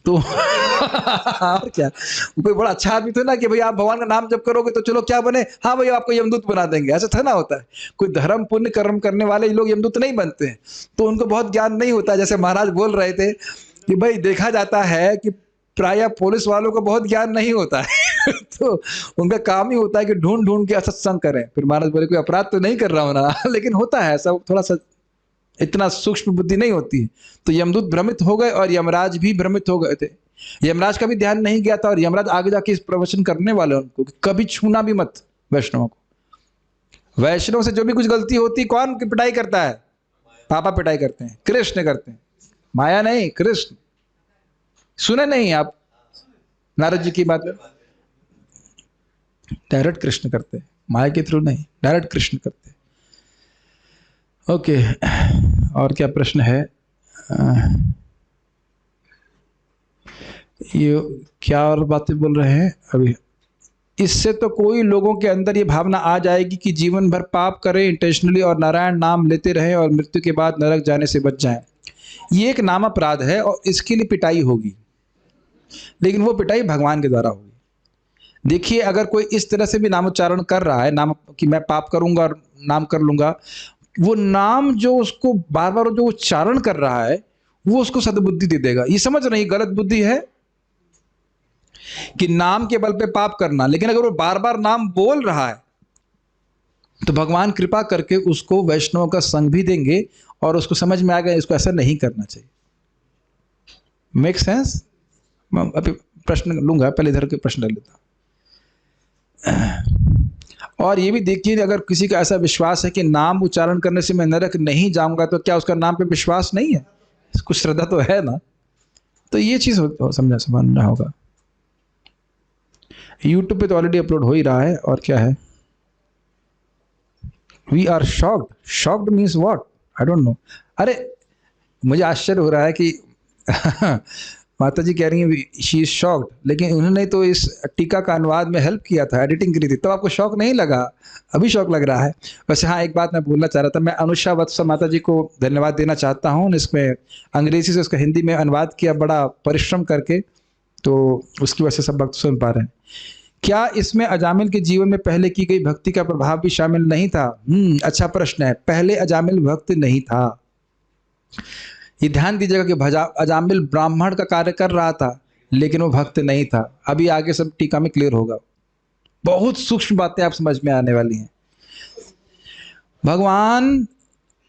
तो और क्या, कोई बड़ा अच्छा आदमी तो ना कि भाई आप भगवान का नाम जप करोगे तो चलो क्या बने, हाँ भाई आपको यमदूत बना देंगे, ऐसा थोड़ा होता है। कोई धर्म पुण्य कर्म करने वाले लोग यमदूत नहीं बनते हैं, तो उनको बहुत ज्ञान नहीं होता। जैसे महाराज बोल रहे थे कि भाई देखा जाता है कि प्रायः पुलिस वालों को बहुत ज्ञान नहीं होता है। तो उनका काम ही होता है कि ढूंढ ढूंढ के असत्संग करें। फिर महाराज बोले कोई अपराध तो नहीं कर रहा हूं ना, लेकिन होता है ऐसा, थोड़ा सा इतना सूक्ष्म बुद्धि नहीं होती है। तो यमदूत भ्रमित हो गए और यमराज भी भ्रमित हो गए थे। यमराज का भी ध्यान नहीं गया था, और यमराज आगे जाके इस प्रवचन करने वाले उनको कि कभी छूना भी मत वैष्णवों को। वैष्णव से जो भी कुछ गलती होती, कौन की पिटाई करता है? पापा पिटाई करते हैं, कृष्ण करते हैं, माया नहीं, कृष्ण। सुने नहीं आप नारद जी की बात? डायरेक्ट कृष्ण करते हैं, माया के थ्रू नहीं, डायरेक्ट कृष्ण करते हैं। ओके, और क्या प्रश्न है? ये क्या और बातें बोल रहे हैं अभी? इससे तो कोई लोगों के अंदर ये भावना आ जाएगी कि जीवन भर पाप करें इंटेंशनली और नारायण नाम लेते रहें और मृत्यु के बाद नरक जाने से बच जाएं। ये एक नाम अपराध है और इसके लिए पिटाई होगी, लेकिन वो पिटाई भगवान के द्वारा होगी। देखिए, अगर कोई इस तरह से भी नामोच्चारण कर रहा है, नाम कि मैं पाप करूंगा और नाम कर लूंगा, वो नाम जो उसको बार बार जो उच्चारण कर रहा है वो उसको सद्बुद्धि दे देगा। ये समझ रही गलत बुद्धि है कि नाम के बल पे पाप करना, लेकिन अगर वो बार बार नाम बोल रहा है तो भगवान कृपा करके उसको वैष्णव का संग भी देंगे और उसको समझ में आ गया इसको ऐसा नहीं करना चाहिए। Make sense? अभी प्रश्न लूंगा, पहले इधर के प्रश्न ले लेता। और ये भी देखिए, अगर किसी का ऐसा विश्वास है कि नाम उच्चारण करने से मैं नरक नहीं जाऊंगा, तो क्या उसका नाम पे विश्वास नहीं है? कुछ श्रद्धा तो है ना। तो ये चीज समझना होगा। YouTube पे तो ऑलरेडी अपलोड हो ही रहा है। और क्या है? We are shocked. Shocked means what? I don't know. अरे मुझे आश्चर्य हो रहा है कि माता जी कह रही हैं शी इज शॉक्ड, लेकिन उन्होंने तो इस टीका का अनुवाद में हेल्प किया था, एडिटिंग करी थी, तो आपको शौक नहीं लगा, अभी शौक लग रहा है। वैसे हाँ, एक बात मैं बोलना चाह रहा था, मैं अनुषा वत्स माता जी को धन्यवाद देना चाहता हूँ, इसमें अंग्रेजी से उसका हिंदी में अनुवाद किया बड़ा परिश्रम करके, तो उसकी वजह से सब भक्त सुन पा रहे हैं। क्या इसमें अजामिल के जीवन में पहले की गई भक्ति का प्रभाव भी शामिल नहीं था? अच्छा प्रश्न है। पहले अजामिल भक्त नहीं था, ये ध्यान दीजिएगा कि अजामिल ब्राह्मण का कार्य कर रहा था लेकिन वो भक्त नहीं था। अभी आगे सब टीका में क्लियर होगा, बहुत सूक्ष्म बातें आप समझ में आने वाली हैं। भगवान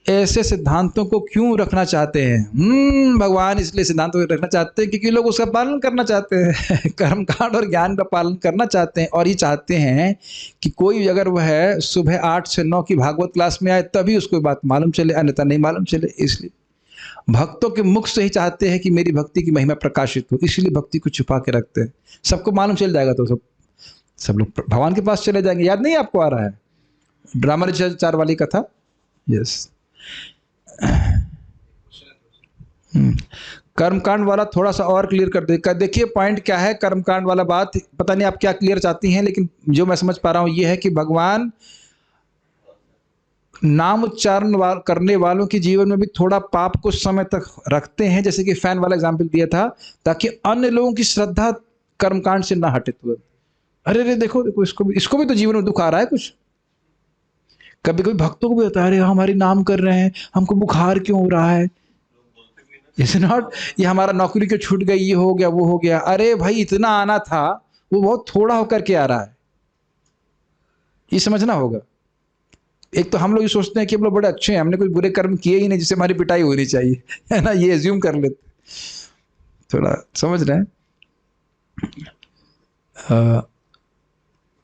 ऐसे सिद्धांतों को क्यों रखना चाहते हैं? भगवान इसलिए सिद्धांतों को रखना चाहते हैं क्योंकि लोग उसका पालन करना चाहते हैं कर्मकांड और ज्ञान का पालन करना चाहते हैं, और ये चाहते हैं कि कोई अगर वह सुबह 8 से 9 की भागवत क्लास में आए तभी उसको बात मालूम चले, अन्यथा नहीं मालूम चले। इसलिए भक्तों के मुख से ही चाहते हैं कि मेरी भक्ति की महिमा प्रकाशित हो, इसलिए भक्ति को छुपा के रखते हैं। सबको मालूम चल जाएगा तो सब लोग भगवान के पास चले जाएंगे। याद नहीं आपको आ रहा है ब्राह्मणाचार्य वाली कथा? यस। कर्मकांड वाला थोड़ा सा और क्लियर कर दे। देखिए पॉइंट क्या है कर्मकांड वाला, बात पता नहीं आप क्या क्लियर चाहती हैं, लेकिन जो मैं समझ पा रहा हूं ये है कि भगवान नाम उच्चारण करने वालों के जीवन में भी थोड़ा पाप कुछ समय तक रखते हैं, जैसे कि फैन वाला एग्जाम्पल दिया था, ताकि अन्य लोगों की श्रद्धा कर्मकांड से ना हटे तुरंत। अरे देखो देखो इसको भी तो जीवन में दुख आ रहा है कुछ। कभी कभी भक्तों को भी होता है अरे हमारी नाम कर रहे हैं, हमको बुखार क्यों हो रहा है, इट्स नॉट ये हमारा नौकरी क्यों छूट गई, ये हो गया वो हो गया। अरे भाई इतना आना था, वो बहुत थोड़ा होकर के आ रहा है, ये समझना होगा। एक तो हम लोग ये सोचते हैं कि हम लोग बड़े अच्छे हैं, हमने कोई बुरे कर्म किए ही नहीं जिससे हमारी पिटाई होनी चाहिए, है ना, ये एज्यूम कर लेते, थोड़ा समझ रहे हैं।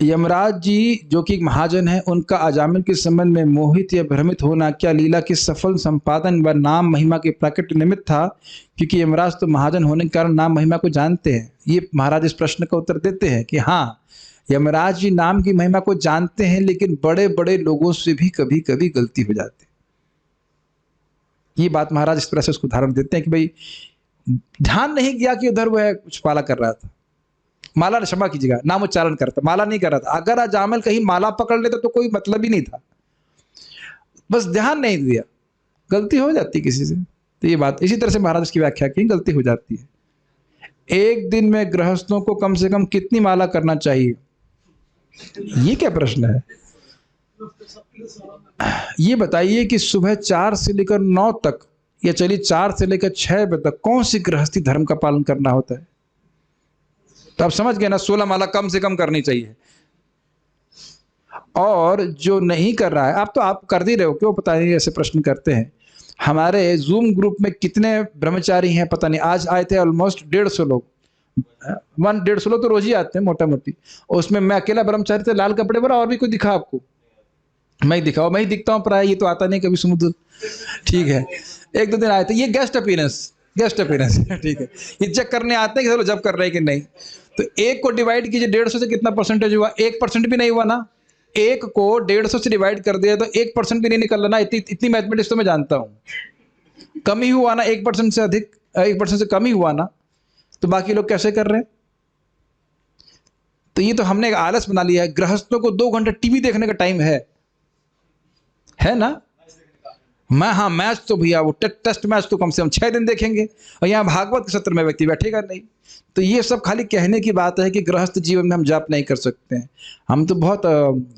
यमराज जी जो कि महाजन है, उनका अजामिल के संबंध में मोहित या भ्रमित होना क्या लीला के सफल संपादन व नाम महिमा के प्रकट निमित्त था? क्योंकि यमराज तो महाजन होने के कारण नाम महिमा को जानते हैं। ये महाराज इस प्रश्न का उत्तर देते हैं कि हाँ, यमराज जी नाम की महिमा को जानते हैं, लेकिन बड़े बड़े लोगों से भी कभी कभी गलती हो जाती है। ये बात महाराज इस तरह से उसको उदाहरण देते हैं कि भाई ध्यान नहीं किया कि उधर वह कुछ पाला कर रहा था, माला क्षमा कीजिएगा नाम उच्चारण करता, माला नहीं कर रहा था। अगर अजामिल कहीं माला पकड़ लेता तो कोई मतलब ही नहीं था, बस ध्यान नहीं दिया, गलती हो जाती किसी से। तो ये बात इसी तरह से महाराज की व्याख्या की, गलती हो जाती है। एक दिन में गृहस्थों को कम से कम कितनी माला करना चाहिए? ये क्या प्रश्न है? ये बताइए कि सुबह 4 से लेकर 9 तक, या चलिए 4 से लेकर 6 बजे तक कौन सी गृहस्थी धर्म का पालन करना होता है? तो आप समझ गए ना, 16 माला कम से कम करनी चाहिए। और जो नहीं कर रहा है, आप तो आप कर ही रहे हो, क्यों पता नहीं ऐसे प्रश्न करते हैं। हमारे जूम ग्रुप में कितने ब्रह्मचारी हैं पता नहीं, आज आए थे ऑलमोस्ट 150 लोग, 150 लोग तो रोज ही आते हैं मोटा मोटी, उसमें मैं अकेला ब्रह्मचारी थे लाल कपड़े पर। और भी कोई दिखा आपको? मैं ही दिखाओ, मैं ही दिखता हूँ प्राय, ये तो आता नहीं कभी समुद्र, ठीक है। 1-2 दिन आए थे, ये गेस्ट अपीयरेंस ठीक है, ये चेक करने आते हैं कि चलो जब कर रहे हैं कि नहीं। तो 1 को डिवाइड कीजिए 150 से, कितना परसेंटेज हुआ? 1% भी नहीं हुआ ना। 1 को 150 से डिवाइड कर दिया तो 1% भी नहीं निकल रहा ना। इतनी मैथमेटिक्स तो मैं जानता हूँ। कम ही हुआ ना, 1% से अधिक, 1% से कम ही हुआ ना, तो बाकी लोग कैसे कर रहे हैं? तो ये तो हमने एक आलस बना लिया है। गृहस्थों को 2 घंटे टीवी देखने का टाइम है ना। हाँ, मैच तो भैया वो टेस्ट मैच तो कम से कम 6 दिन देखेंगे, और यहाँ भागवत के सत्र में व्यक्ति बैठेगा नहीं। तो ये सब खाली कहने की बात है कि गृहस्थ जीवन में हम जाप नहीं कर सकते हैं। हम तो बहुत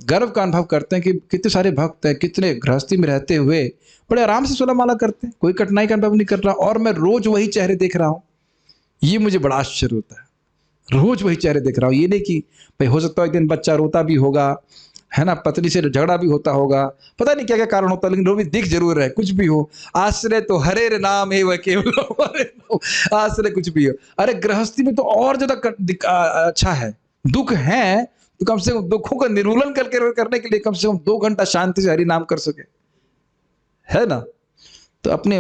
गर्व का अनुभव करते हैं कि कितने सारे भक्त हैं, कितने गृहस्थी में रहते हुए बड़े आराम से 16 माला करते हैं, कोई कठिनाई का अनुभव नहीं कर रहा। और मैं रोज वही चेहरे देख रहा हूँ, ये मुझे बड़ा आश्चर्य होता है। रोज वही चेहरे देख रहा हूँ। ये नहीं कि भाई हो सकता है एक दिन बच्चा रोता भी होगा, है ना, पत्नी से झगड़ा भी होता होगा, पता नहीं क्या क्या कारण होता है, लेकिन वो भी दिख जरूर है। कुछ भी हो, आश्रय तो हरे रे नाम एवं केवल, आश्रय कुछ भी हो। अरे गृहस्थी में तो और ज्यादा अच्छा है। दुख है तो कम से कम दुखों का निर्मूलन करने के लिए कम से कम 2 घंटा शांति से हरि नाम कर सके, है ना। तो अपने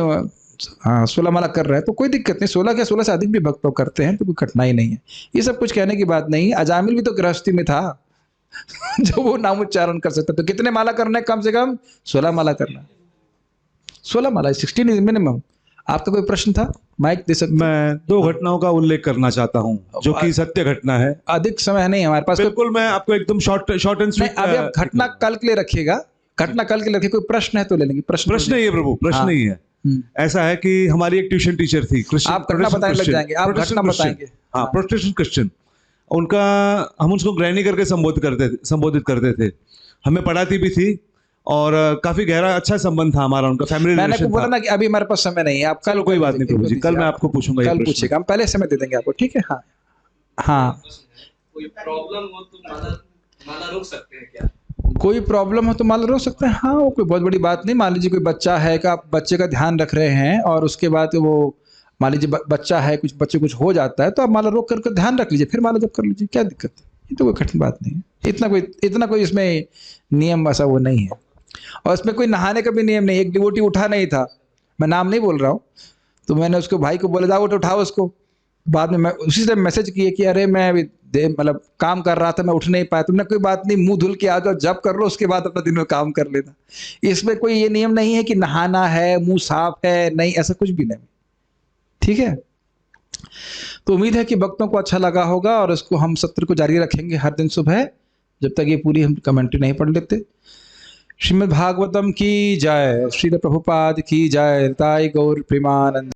16 माला कर रहे हैं तो कोई दिक्कत नहीं, 16 क्या 16 से अधिक भी भक्त करते हैं तो कोई कठिनाई नहीं है। ये सब कुछ कहने की बात नहीं है। अजामिल भी तो गृहस्थी में था जो वो नाम उच्चारण कर सकता। तो कितने माला करना है? कम से कम 16 माला करना। 16 माला, 16 इज मिनिमम। आपका कोई प्रश्न था? माइक दे सकते? मैं 2 घटनाओं का उल्लेख करना चाहता हूँ जो कि सत्य घटना है। अधिक समय नहीं है हमारे पास। बिल्कुल, मैं आपको एकदम शॉर्ट एंड नहीं, स्वीट। अभी आप घटना कल के लिए रखिएगा, घटना कल के लिए रखिए। कोई प्रश्न है तो ले लेंगे। प्रश्न नहीं है प्रभु, प्रश्न हाँ। नहीं है। ऐसा है कि हमारी एक ट्यूशन टीचर थी, क्रिश्चियन। आप घटना बताने लग जाएंगे, आप घटना बताएंगे। हाँ, प्रोटेस्टेंट क्रिश्चियन। उनका हम उसको ग्रैनी करके संबोधित करते थे। हमें पढ़ाती भी थी और काफी गहरा अच्छा संबंध था हमारा उनका, फैमिली मैंने रिलेशन आपको बोला था। ना कि अभी हमारे पास समय नहीं है। आप कल, कोई बात नहीं प्रभु जी, कल मैं आपको पूछूंगा ये कल प्रश्न। पूछेगा, हम पहले समय दे देंगे आपको, ठीक है? हाँ हाँ। कोई प्रॉब्लम हो तो माला रोक सकते हैं क्या? कोई प्रॉब्लम हो तो माला रोक सकते हैं। हाँ, वो कोई बहुत बड़ी बात नहीं। मान लीजिए कोई बच्चा है कि आप बच्चे का ध्यान रख रहे हैं और उसके बाद वो, मान लीजिए बच्चा है, कुछ बच्चे कुछ हो जाता है, तो आप माला रोक करके ध्यान रख लीजिए, फिर माला जप कर लीजिए, क्या दिक्कत है? ये तो कोई कठिन बात नहीं है। इतना कोई इसमें नियम ऐसा वो नहीं है। और इसमें कोई नहाने का भी नियम नहीं। एक डिवोटी उठा नहीं था, मैं नाम नहीं बोल रहा हूँ, तो मैंने उसको भाई को बोला, जाओ उठाओ उसको। बाद में मैं उसी से मैसेज किए कि अरे मैं अभी मतलब काम कर रहा था, मैं उठ नहीं पाया। तुमने कोई बात नहीं, मुंह धुल के आ जाओ, जब कर लो, उसके बाद अपना दिन में काम कर लेना। इसमें कोई ये नियम नहीं है कि नहाना है, मुंह साफ है, नहीं, ऐसा कुछ भी नहीं। ठीक है? तो उम्मीद है कि भक्तों को अच्छा लगा होगा और इसको हम सत्र को जारी रखेंगे हर दिन सुबह, जब तक ये पूरी हम कमेंट्री नहीं पढ़ लेते। श्रीमद् भागवतम की जय, श्रील प्रभुपाद की जय, ताई गौर प्रेमानंद।